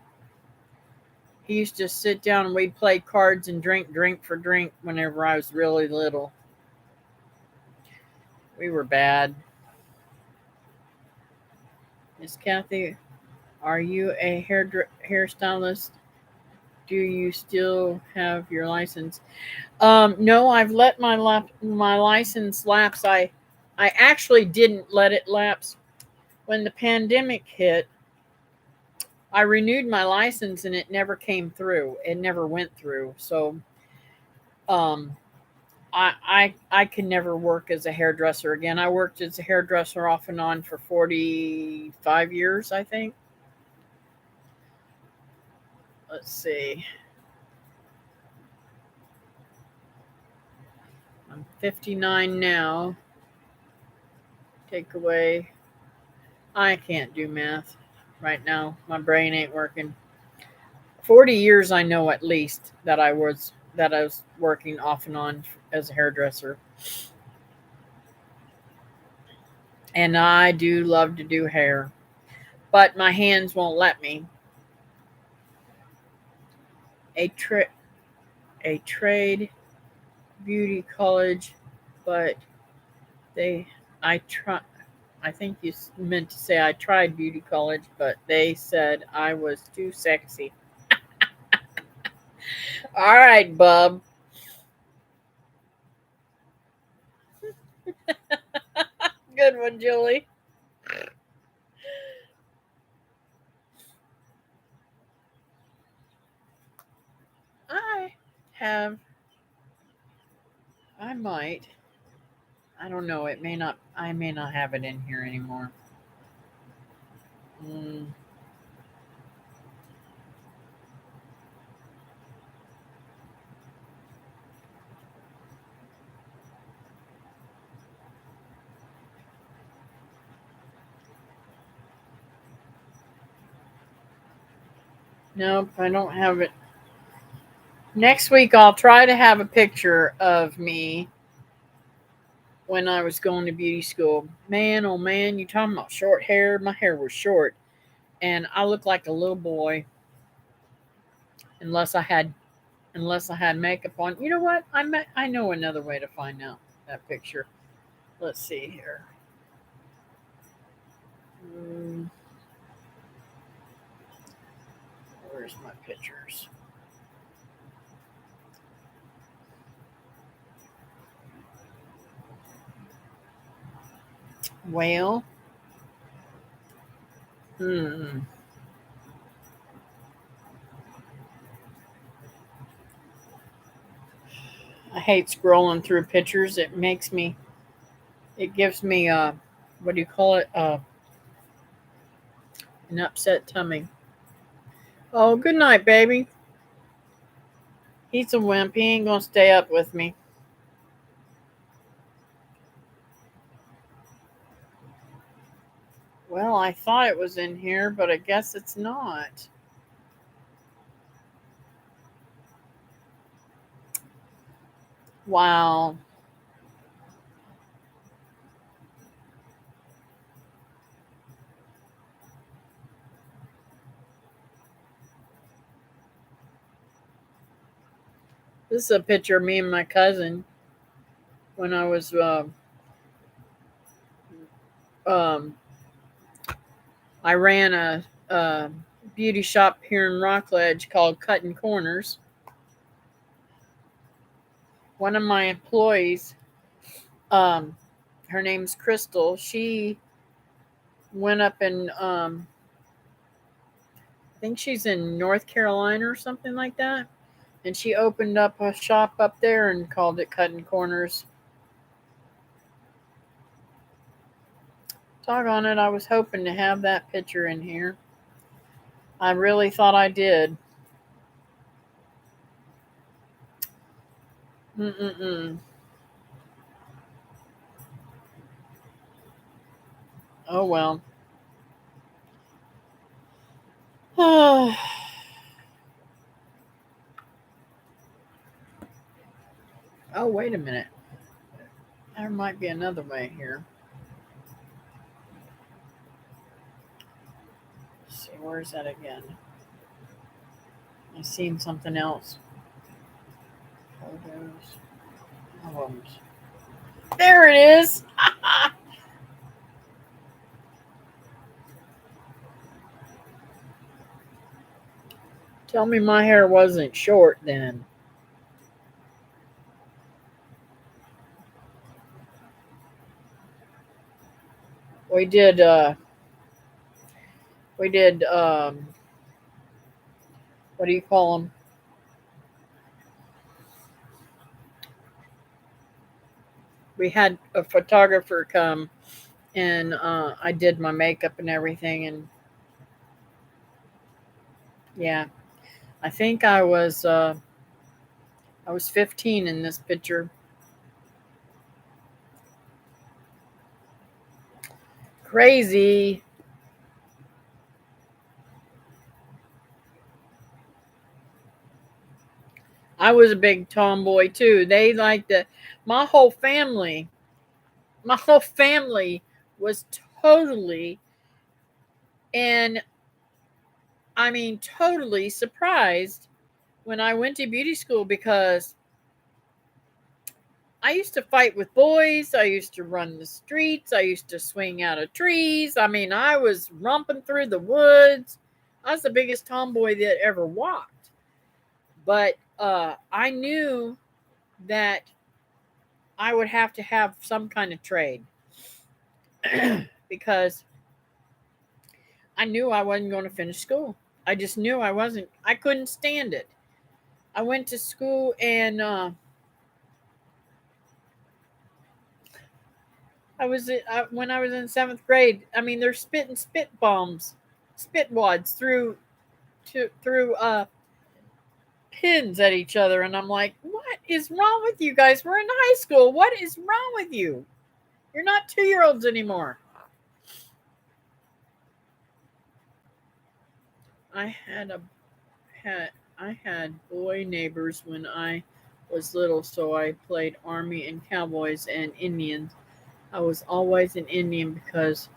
He used to sit down and we'd play cards and drink for drink whenever I was really little. We were bad. Miss Kathy, are you a hairstylist? Do you still have your license? No, I've let my license lapse. I actually didn't let it lapse when the pandemic hit. I renewed my license and it never came through. It never went through. So um, I can never work as a hairdresser again. I worked as a hairdresser off and on for 45 years, I think. Let's see. I'm 59 now. Take away. I can't do math right now. My brain ain't working. 40 years I know at least that I was working off and on as a hairdresser. And I do love to do hair, but my hands won't let me. A tri- a trade beauty college, but they I try I think you meant to say I tried beauty college, but they said I was too sexy. All right, bub. Good one, Julie. I have, I might. I don't know. It may not. I may not have it in here anymore. Mm, nope, I don't have it. Next week, I'll try to have a picture of me when I was going to beauty school. Man, oh man, you talking about short hair? My hair was short, and I looked like a little boy unless I had makeup on. You know what? I know another way to find out that picture. Let's see here. Mm, where's my pictures? Well, hmm. I hate scrolling through pictures. It gives me what do you call it? An upset tummy. Oh, good night, baby. He's a wimp. He ain't gonna stay up with me. Well, I thought it was in here, but I guess it's not. Wow. This is a picture of me and my cousin when I was um I ran a beauty shop here in Rockledge called Cutting Corners. One of my employees, um, her name's Crystal. She went up in I think she's in North Carolina or something like that, and she opened up a shop up there and called it Cutting Corners. Doggone it, I was hoping to have that picture in here. I really thought I did. Mm-mm-mm. Oh well. Oh, wait a minute. There might be another way here. Let's see, where's that again? I seen something else. Photos, albums. There it is. Tell me my hair wasn't short then. We did. We did. What do you call them? We had a photographer come, and I did my makeup and everything. And yeah, I think I was 15 in this picture. Crazy. I was a big tomboy too. They liked the my whole family. My whole family was totally and I mean totally surprised when I went to beauty school because I used to fight with boys. I used to run the streets. I used to swing out of trees. I mean, I was romping through the woods. I was the biggest tomboy that ever walked. But I knew that I would have to have some kind of trade because I knew I wasn't going to finish school. I just knew I wasn't. I couldn't stand it. I went to school and when I was in seventh grade. I mean, they're spitting spit bombs, spit wads through pins at each other, and I'm like, what is wrong with you guys? We're in high school. What is wrong with you? You're not 2 year olds anymore. I had a had I had boy neighbors when I was little, so I played army and cowboys and Indians. I was always an Indian because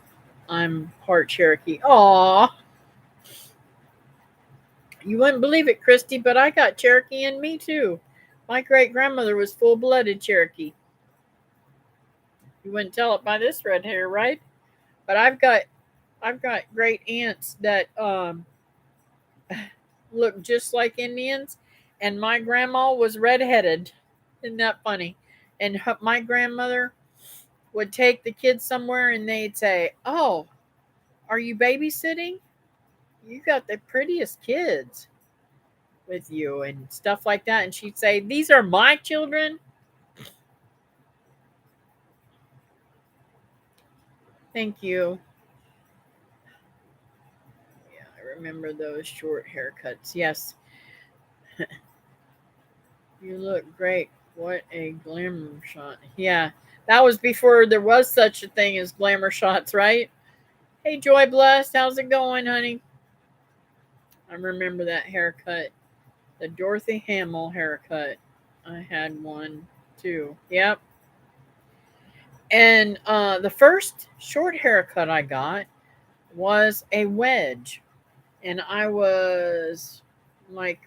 I'm part Cherokee. Aw, you wouldn't believe it, Christy, but I got Cherokee in me too. My great grandmother was full blooded Cherokee. You wouldn't tell it by this red hair, right? But I've got great aunts that look just like Indians, and my grandma was redheaded. Isn't that funny? And my grandmother would take the kids somewhere, and they'd say, "Oh, are you babysitting? You got the prettiest kids with you," and stuff like that. And she'd say, "These are my children." Thank you. Yeah, I remember those short haircuts. Yes, you look great. What a glamour shot. Yeah, that was before there was such a thing as glamour shots, right? Hey, Joy Blessed, how's it going, honey? I remember that haircut, the Dorothy Hamill haircut. I had one too. Yep. And the first short haircut I got was a wedge, and I was like,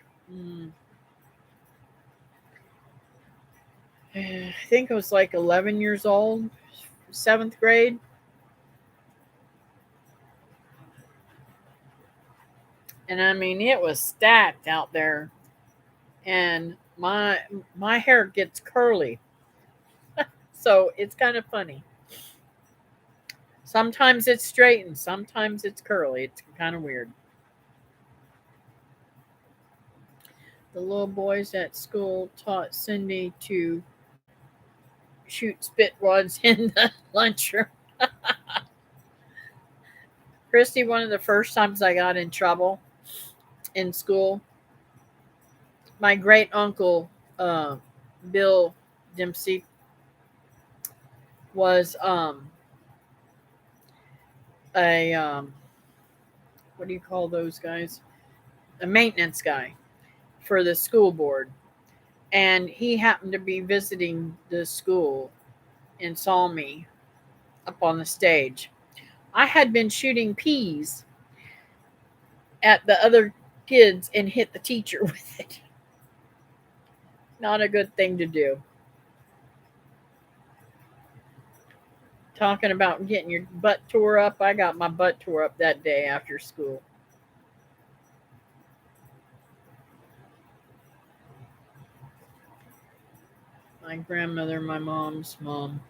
I think I was like 11 years old, seventh grade, and I mean it was stacked out there, and my hair gets curly, so it's kind of funny. Sometimes it's straight and sometimes it's curly. It's kind of weird. The little boys at school taught Cindy to shoot spit wads in the lunchroom. Christy, one of the first times I got in trouble in school, my great uncle, Bill Dempsey, was a what do you call those guys? A maintenance guy for the school board. And he happened to be visiting the school and saw me up on the stage. I had been shooting peas at the other kids and hit the teacher with it. Not a good thing to do. Talking about getting your butt tore up, I got my butt tore up that day after school. My grandmother, my mom's mom,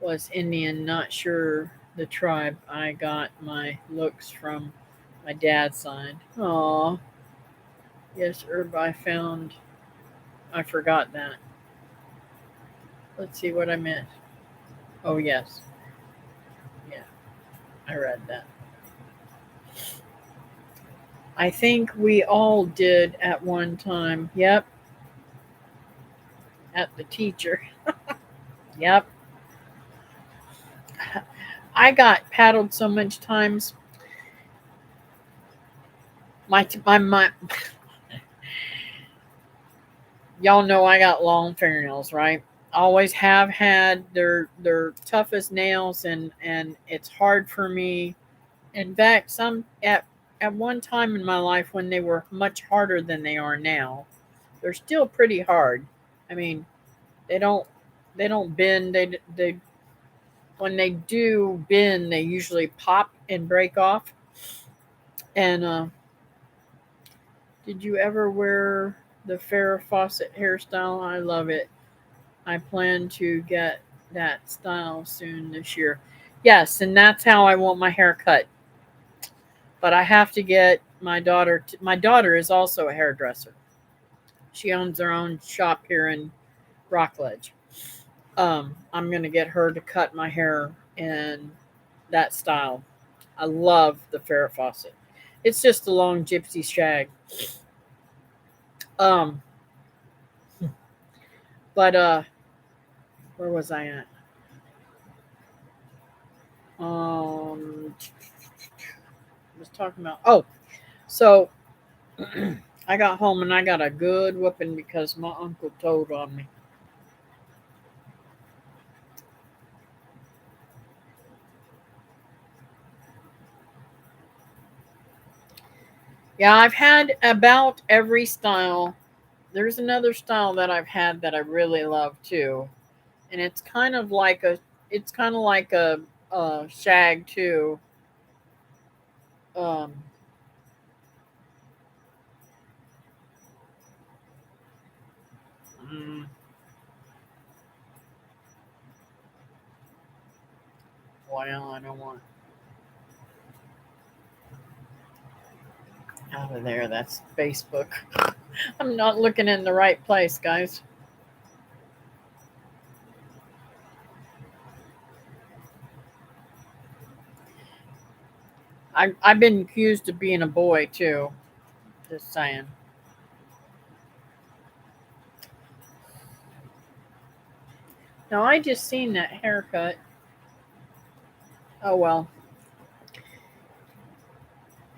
was Indian, not sure the tribe. I got my looks from my dad's side. Aw, yes, herb I found. I forgot that. Let's see what I meant. Oh, yes. Yeah, I read that. I think we all did at one time. Yep, at the teacher. Yep. I got paddled so much times. My y'all know I got long fingernails, right? Always have had. They're tough as nails, and it's hard for me. In fact, some at one time in my life when they were much harder than they are now, they're still pretty hard. I mean, they don't they don't bend. They when they do bend, they usually pop and break off. And did you ever wear the Farrah Fawcett hairstyle. I love it. I plan to get that style soon this year. Yes, and that's how I want my hair cut. But I have to get my daughter. My daughter is also a hairdresser. She owns her own shop here in Rockledge. I'm gonna get her to cut my hair in that style. I love the Farrah Fawcett. It's just a long gypsy shag. Um, but where was I at? I was talking about. Oh, so I got home and I got a good whooping because my uncle told on me. Yeah, I've had about every style. There's another style that I've had that I really love too, and it's kind of like a shag too. Um, mm, well, I don't want out of there. That's Facebook. I'm not looking in the right place, guys. I've been accused of being a boy too. Just saying. No, I just seen that haircut. Oh well.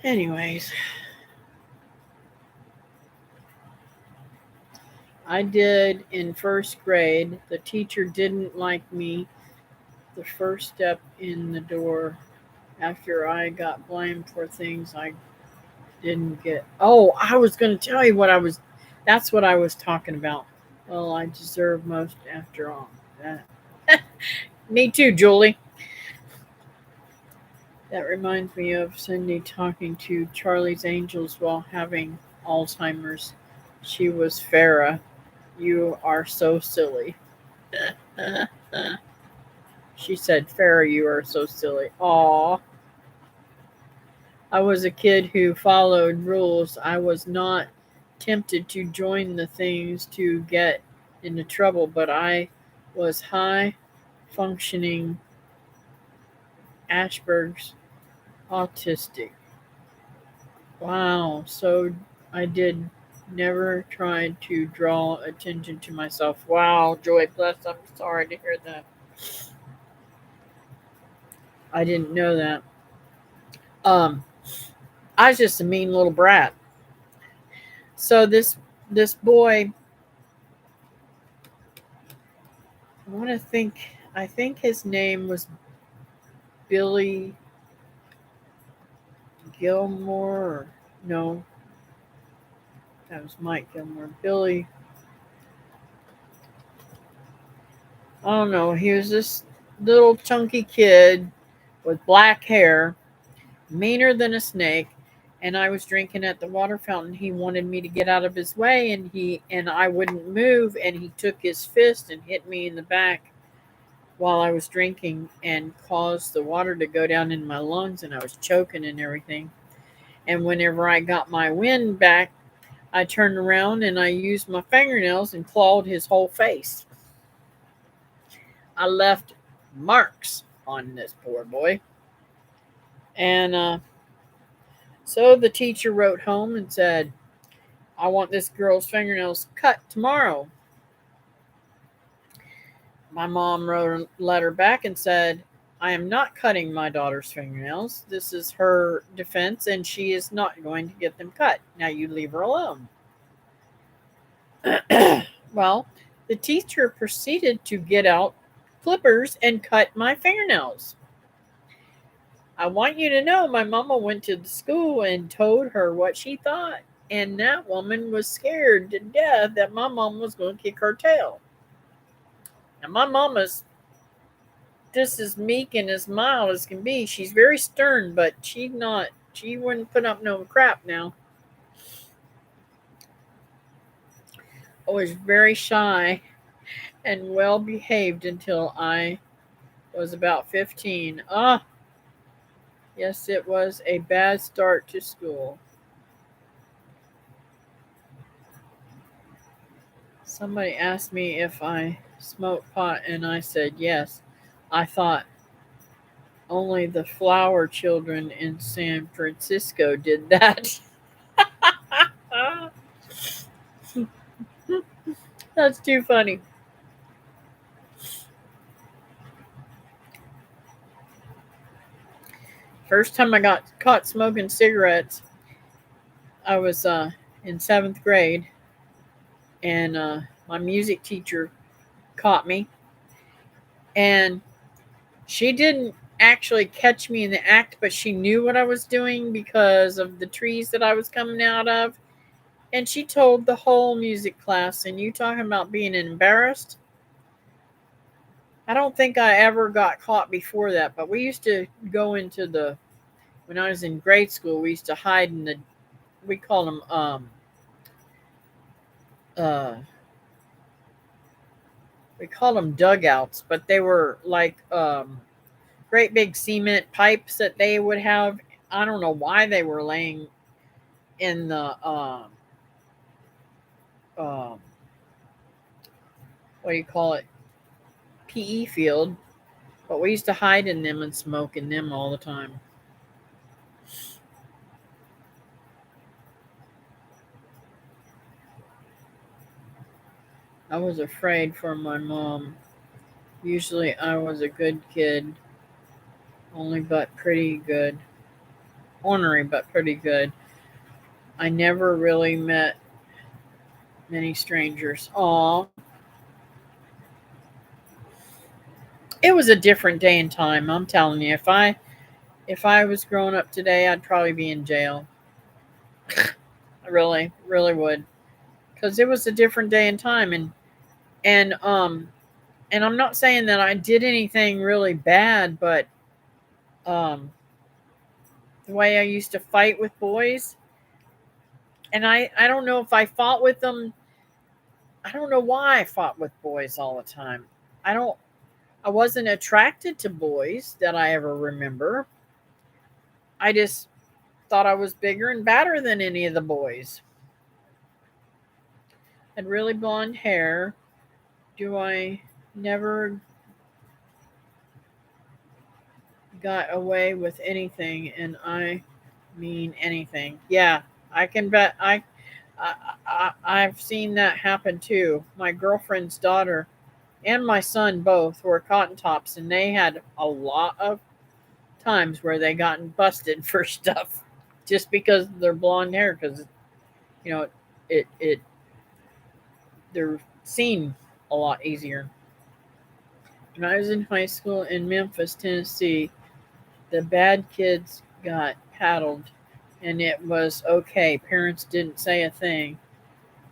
Anyways, I did in first grade. The teacher didn't like me. The first step in the door after I got blamed for things I didn't get. Oh, I was going to tell you what I was. That's what I was talking about. Well, I deserve most after all. That. Me too, Julie. That reminds me of Cindy talking to Charlie's Angels while having Alzheimer's. She was Farah. You are so silly. She said, Farah, you are so silly. Aw. I was a kid who followed rules. I was not tempted to join the things to get into trouble, but I was high functioning Ashburg's autistic. Wow. So I did never tried to draw attention to myself. Wow, Joy bless. I'm sorry to hear that. I didn't know that. Um, I was just a mean little brat. So this boy, I want to think. I think his name was Billy Gilmore. Or, no, that was Mike Gilmore. Billy. I don't know. He was this little chunky kid with black hair, meaner than a snake. And I was drinking at the water fountain. He wanted me to get out of his way, and I wouldn't move. And he took his fist and hit me in the back while I was drinking and caused the water to go down in my lungs, and I was choking and everything. And whenever I got my wind back, I turned around and I used my fingernails and clawed his whole face. I left marks on this poor boy. And so the teacher wrote home and said, I want this girl's fingernails cut tomorrow. My mom wrote a letter back and said, I am not cutting my daughter's fingernails. This is her defense, and she is not going to get them cut. Now you leave her alone. Well, the teacher proceeded to get out clippers and cut my fingernails. I want you to know my mama went to the school and told her what she thought, and that woman was scared to death that my mom was going to kick her tail. Now, my mama's just as meek and as mild as can be. She's very stern, but she wouldn't put up no crap now. I was very shy and well behaved until I was about 15. Ah, yes, it was a bad start to school. Somebody asked me if I smoked pot, and I said yes. I thought only the flower children in San Francisco did that. That's too funny. First time I got caught smoking cigarettes, I was in seventh grade, and my music teacher caught me, and she didn't actually catch me in the act, but she knew what I was doing because of the trees that I was coming out of. And she told the whole music class, and you talking about being embarrassed? I don't think I ever got caught before that, but we used to go into when I was in grade school, we used to hide in we called them, uh, we called them dugouts, but they were like, great big cement pipes that they would have. I don't know why they were laying in the, um, what do you call it, PE field, but we used to hide in them and smoke in them all the time. I was afraid for my mom. Usually I was a good kid, only but pretty good. Ornery but pretty good. I never really met many strangers. Aw, it was a different day and time. I'm telling you, if I was growing up today, I'd probably be in jail. I really, really would, because it was a different day and time, and and I'm not saying that I did anything really bad, but um, the way I used to fight with boys, and I don't know if I fought with them. I don't know why I fought with boys all the time. I don't. I wasn't attracted to boys that I ever remember. I just thought I was bigger and badder than any of the boys. Had really blonde hair. Do I never got away with anything? And I mean anything. Yeah, I can bet. I've seen that happen too. My girlfriend's daughter and my son both were cotton tops, and they had a lot of times where they gotten busted for stuff just because of their blonde hair. Because you know, it they're seen a lot easier. When I was in high school in Memphis, Tennessee, the bad kids got paddled, and it was okay. Parents didn't say a thing.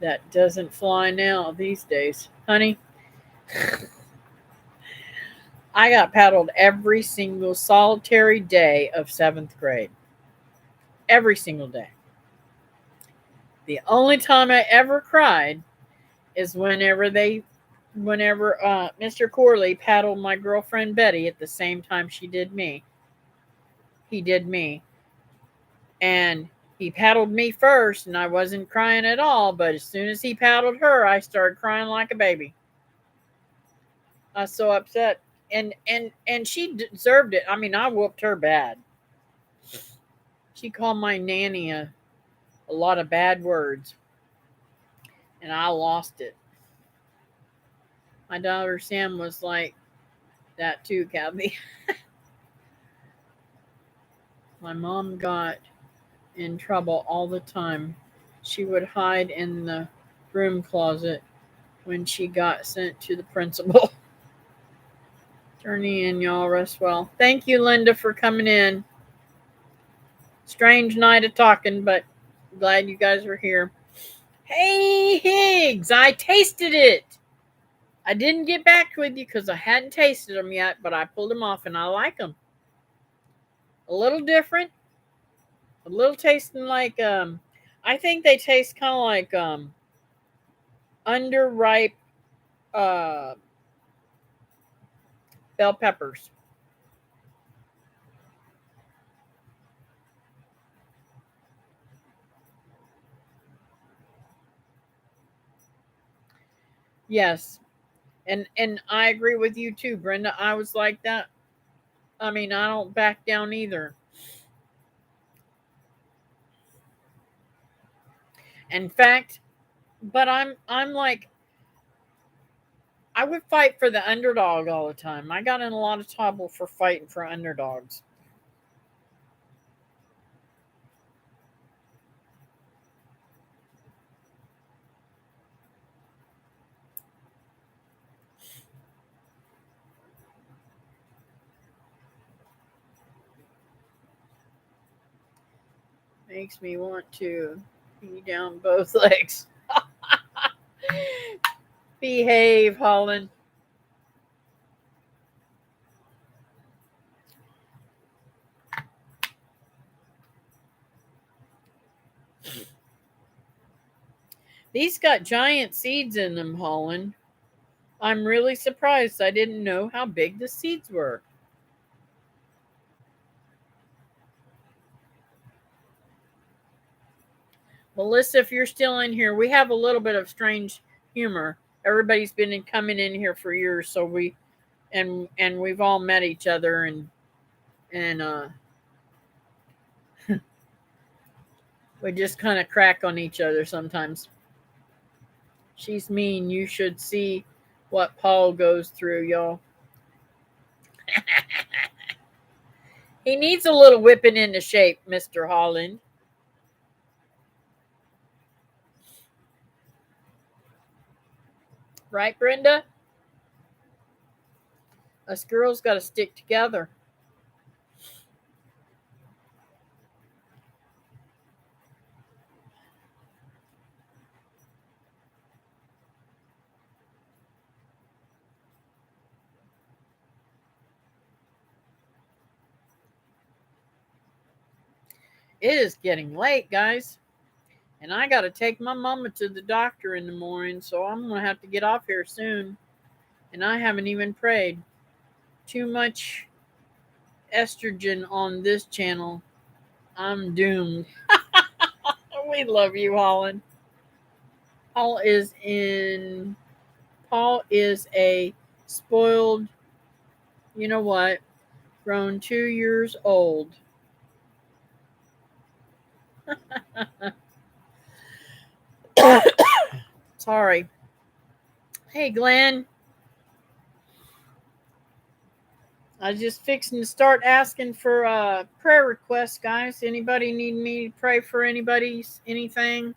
That doesn't fly now these days, honey. I got paddled every single solitary day of seventh grade. Every single day. The only time I ever cried is whenever Mr. Corley paddled my girlfriend Betty at the same time she did me. He did me. And he paddled me first, and I wasn't crying at all. But as soon as he paddled her, I started crying like a baby. I was so upset, and she deserved it. I mean, I whooped her bad. She called my nanny a lot of bad words, and I lost it. My daughter Sam was like that too, Kathy. My mom got in trouble all the time. She would hide in the broom closet when she got sent to the principal. Journey in, y'all. Rest well. Thank you, Linda, for coming in. Strange night of talking, but glad you guys were here. Hey, Higgs, I tasted it. I didn't get back with you because I hadn't tasted them yet, but I pulled them off and I like them. A little different, a little tasting like I think they taste kind of like underripe uh, bell peppers. Yes. And I agree with you too, Brenda. I was like that. I mean, I don't back down either. In fact, but I'm like I would fight for the underdog all the time. I got in a lot of trouble for fighting for underdogs. Makes me want to pee down both legs. Behave, Holland. These got giant seeds in them, Holland. I'm really surprised. I didn't know how big the seeds were. Melissa, if you're still in here, we have a little bit of strange humor. Everybody's been coming in here for years, so and we've all met each other and we just kind of crack on each other sometimes. She's mean. You should see what Paul goes through, y'all. He needs a little whipping into shape, Mr. Holland. Right, Brenda? Us girls got to stick together. It is getting late, guys. And I got to take my mama to the doctor in the morning, so I'm going to have to get off here soon. And I haven't even prayed. Too much estrogen on this channel. I'm doomed. We love you, Holland. Paul is in. Paul is a spoiled, you know what, grown 2 years old. Sorry. Hey, Glenn. I was just fixing to start asking for prayer requests, guys. Anybody need me to pray for anybody's anything?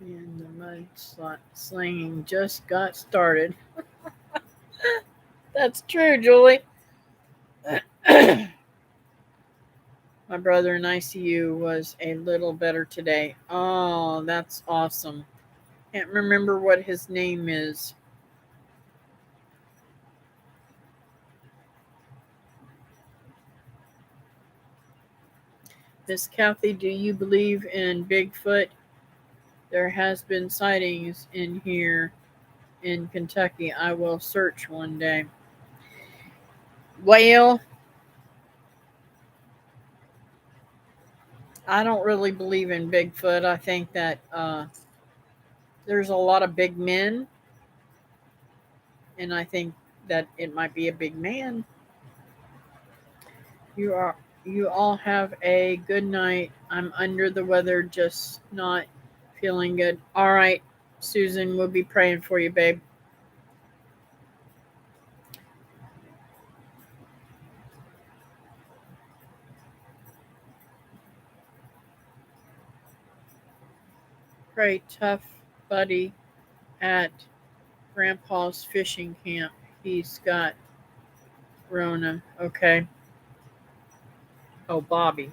And the mud slinging just got started. That's true, Julie. My brother in ICU was a little better today. Oh, that's awesome. Can't remember what his name is. Miss Kathy, do you believe in Bigfoot? There has been sightings in here in Kentucky. I will search one day. Well, I don't really believe in Bigfoot. I think that there's a lot of big men, and I think that it might be a big man. You are. You all have a good night. I'm under the weather, just not feeling good. All right, Susan, we'll be praying for you, babe. Pray tough buddy at Grandpa's fishing camp. He's got Rona. Okay. Oh, Bobby.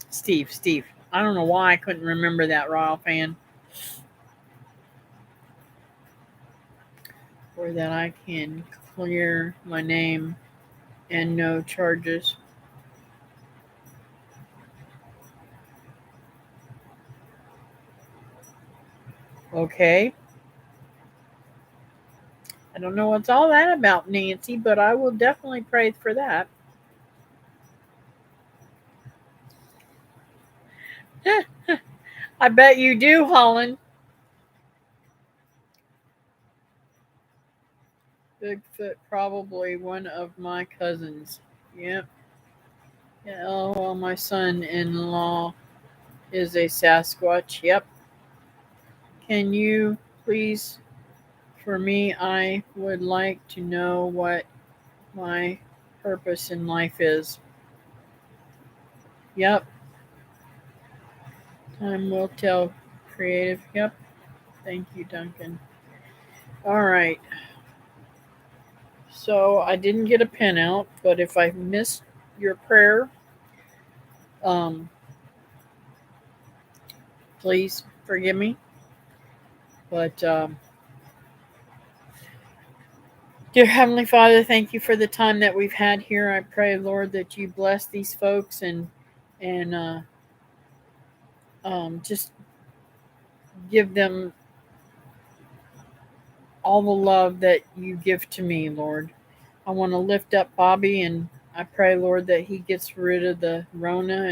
Steve. I don't know why I couldn't remember that, Royal fan. Or that I can clear my name and no charges. Okay. I don't know what's all that about, Nancy, but I will definitely pray for that. I bet you do, Holland. Bigfoot, probably one of my cousins. Yep. Yeah, oh, well, my son in law is a Sasquatch. Yep. Can you please, for me, I would like to know what my purpose in life is. Yep. Time will tell. Creative. Yep. Thank you, Duncan. All right. So I didn't get a pen out, but if I missed your prayer, um, please forgive me. But dear Heavenly Father, thank you for the time that we've had here. I pray, Lord, that you bless these folks and just give them all the love that you give to me, Lord. I want to lift up Bobby, and I pray, Lord, that he gets rid of the Rona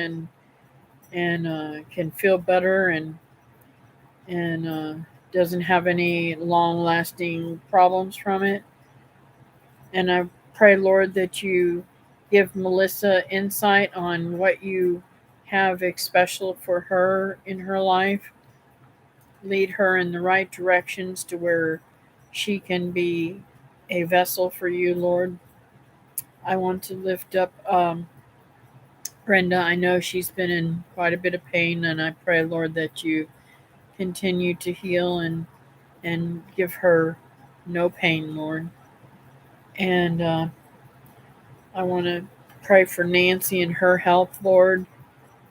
and can feel better and doesn't have any long lasting problems from it. And I pray, Lord, that you give Melissa insight on what you have special for her in her life. Lead her in the right directions to where she can be a vessel for you, Lord. I want to lift up Brenda. I know she's been in quite a bit of pain, and I pray, Lord, that you continue to heal and give her no pain, Lord. And I want to pray for Nancy and her health, Lord,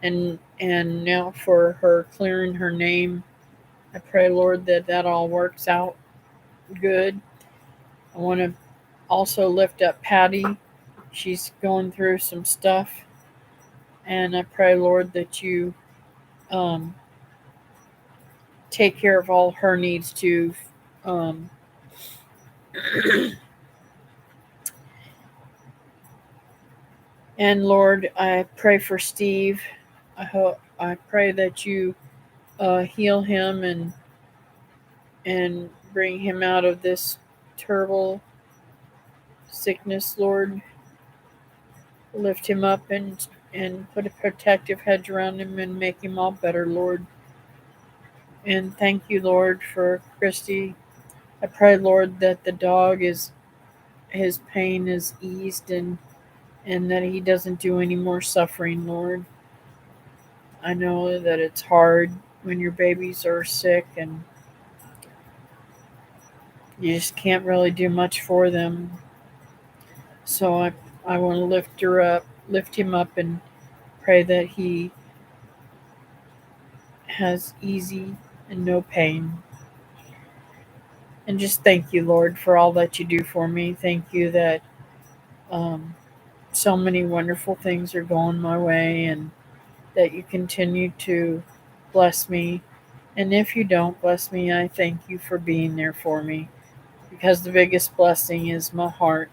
and now for her clearing her name. I pray, Lord, that that all works out good. I want to also lift up Patty. She's going through some stuff, and I pray, Lord, that you um, take care of all her needs too. Um, and Lord, I pray for Steve. I pray that you heal him and bring him out of this terrible sickness, Lord. Lift him up and put a protective hedge around him and make him all better, Lord. And thank you, Lord, for Christy. I pray, Lord, that the dog is his pain is eased and that he doesn't do any more suffering, Lord. I know that it's hard when your babies are sick and you just can't really do much for them. So I want to lift him up and pray that he has easy and no pain. And just thank you, Lord, for all that you do for me. Thank you that um, so many wonderful things are going my way and that you continue to bless me. And if you don't bless me, I thank you for being there for me because the biggest blessing is my heart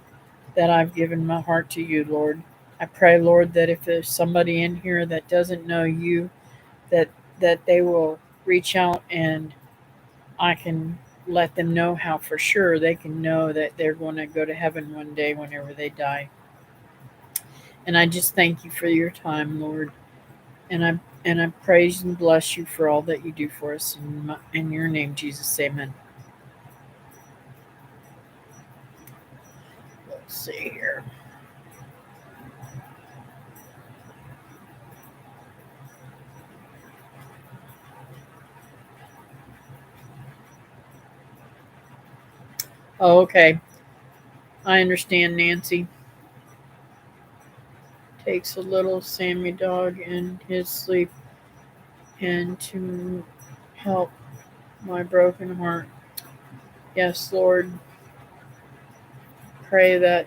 that I've given my heart to you, Lord. I pray, Lord, that if there's somebody in here that doesn't know you, that that they will reach out and I can let them know how for sure they can know that they're going to go to heaven one day whenever they die. And I just thank you for your time, Lord. And I praise and bless you for all that you do for us in your name, Jesus. Amen. Let's see here. Oh, okay. I understand, Nancy. takes a little Sammy dog in his sleep and to help my broken heart. Yes, Lord, pray that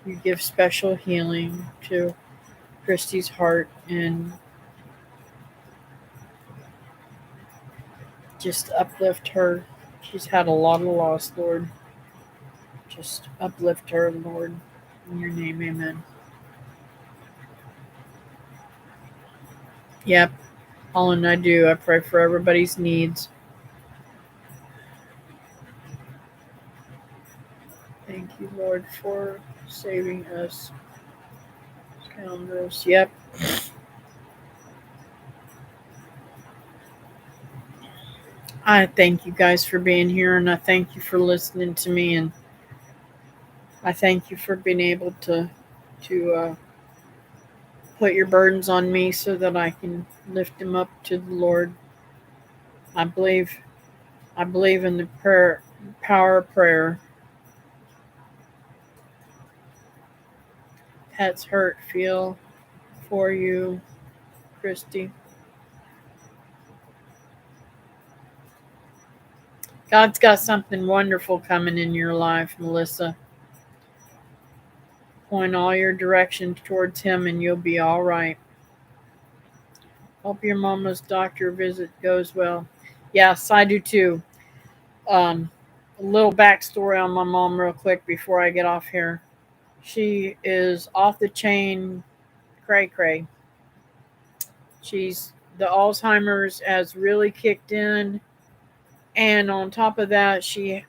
you give special healing to Christy's heart and just uplift her. She's had a lot of loss, Lord. Just uplift her, Lord. In your name, amen. Yep, all and I do. I pray for everybody's needs. Thank you, Lord, for saving us. Scoundrels. Yep. I thank you guys for being here, and I thank you for listening to me, and I thank you for being able to put your burdens on me so that I can lift them up to the Lord. I believe I believe in the prayer power of prayer. Pets hurt feel for you, Christy. God's got something wonderful coming in your life, Melissa. Point all your directions towards Him and you'll be all right. Hope your mama's doctor visit goes well. Yes, I do too. A little backstory on my mom, real quick, before I get off here. She is off the chain, cray cray. She's the Alzheimer's has really kicked in, and on top of that,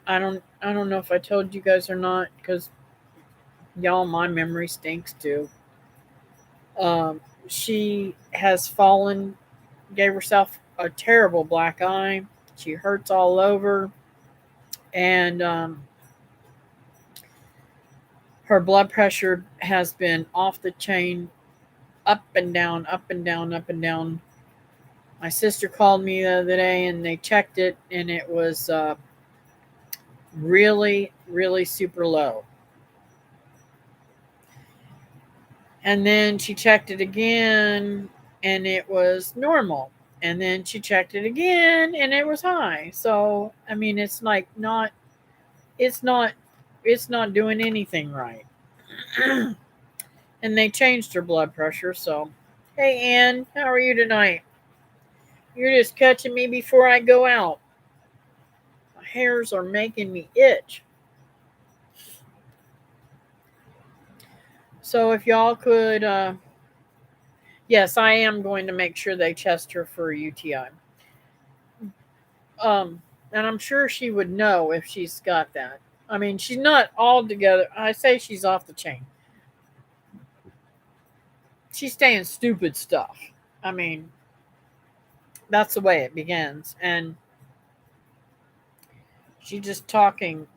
I don't know if I told you guys or not, because y'all, my memory stinks too. Um, she has fallen, gave herself a terrible black eye. She hurts all over, and her blood pressure has been off the chain, up and down, up and down, up and down. My sister called me the other day and they checked it, and it was really, really super low. And then she checked it again and it was normal. And then she checked it again and it was high. So, I mean, it's not, it's not doing anything right. And they changed her blood pressure. So, hey, Ann, how are you tonight? You're just catching me before I go out. My hairs are making me itch. So if y'all could, yes, I am going to make sure they test her for a UTI. And I'm sure she would know if she's got that. I mean, she's not all together. I say she's off the chain. She's saying stupid stuff. I mean, that's the way it begins. And she's just talking,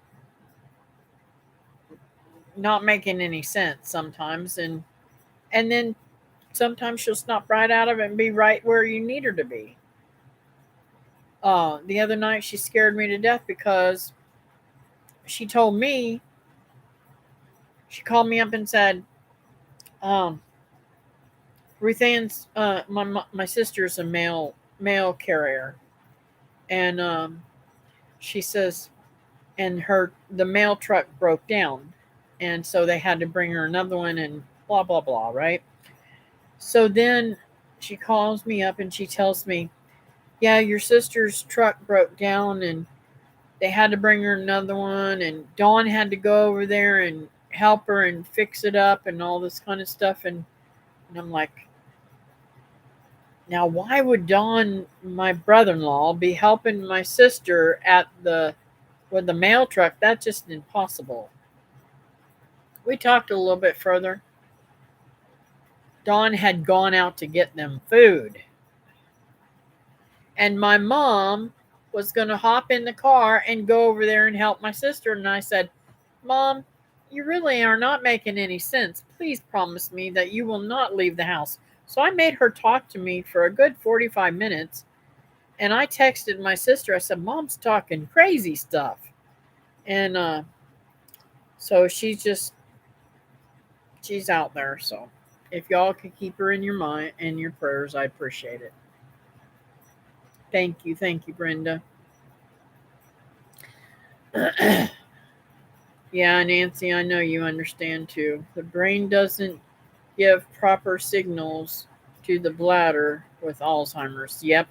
not making any sense sometimes. And then sometimes she'll snap right out of it and be right where you need her to be. The other night she scared me to death because she told me, she called me up and said, um, Ruth Ann's, my sister's a mail carrier, and she says, and the mail truck broke down, and so they had to bring her another one, and blah blah blah, right? So then she calls me up and she tells me, yeah, your sister's truck broke down, and they had to bring her another one, and Dawn had to go over there and help her and fix it up and all this kind of stuff, and I'm like, now, why would Don, my brother-in-law, be helping my sister with the mail truck? That's just impossible. We talked a little bit further. Don had gone out to get them food. And my mom was going to hop in the car and go over there and help my sister. And I said, Mom, you really are not making any sense. Please promise me that you will not leave the house. So I made her talk to me for a good 45 minutes. And I texted my sister. I said, Mom's talking crazy stuff. And So she's out there. So if y'all could keep her in your mind and your prayers, I appreciate it. Thank you, Brenda. Yeah, Nancy, I know you understand too. The brain doesn't give proper signals to the bladder with Alzheimer's. Yep.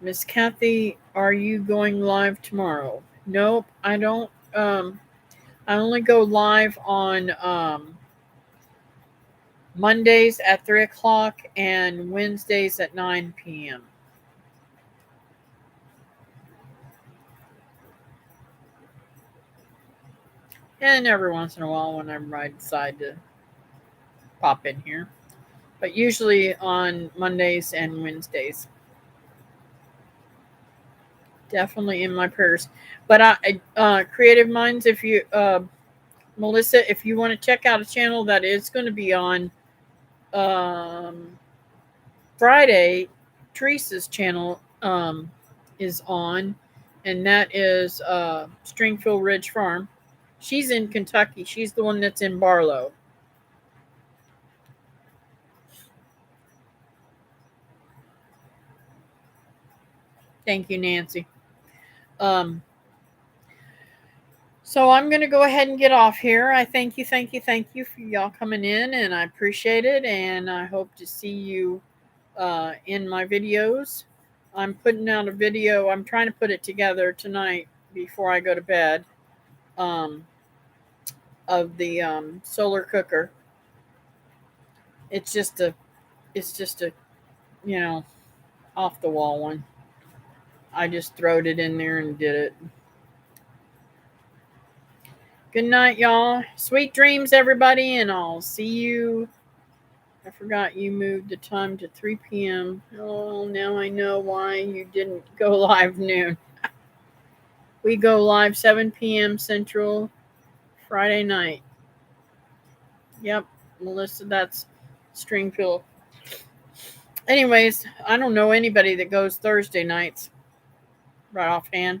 Miss Kathy, are you going live tomorrow? Nope, I don't. I only go live on Mondays at 3 o'clock and Wednesdays at 9 p.m. And every once in a while when I decide to pop in here. But usually on Mondays and Wednesdays. Definitely in my prayers. But Creative Minds, if you, Melissa, if you want to check out a channel that is going to be on Friday, Teresa's channel is on, and that is Stringfield Ridge Farm. She's in Kentucky. She's the one that's in Barlow. Thank you, Nancy. So I'm going to go ahead and get off here. I thank you for y'all coming in, and I appreciate it, and I hope to see you in my videos. I'm putting out a video. I'm trying to put it together tonight before I go to bed of the solar cooker. It's just a, you know, off the wall one. I just throwed it in there and did it. Good night, y'all. Sweet dreams, everybody, and I'll see you. I forgot you moved the time to 3 p.m. Oh, now I know why you didn't go live noon. We go live 7 p.m. Central Friday night. Yep, Melissa, that's Stringfield. Anyways, I don't know anybody that goes Thursday nights right offhand.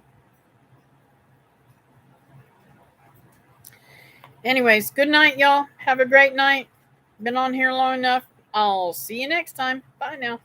Anyways, good night, y'all. Have a great night. Been on here long enough. I'll see you next time. Bye now.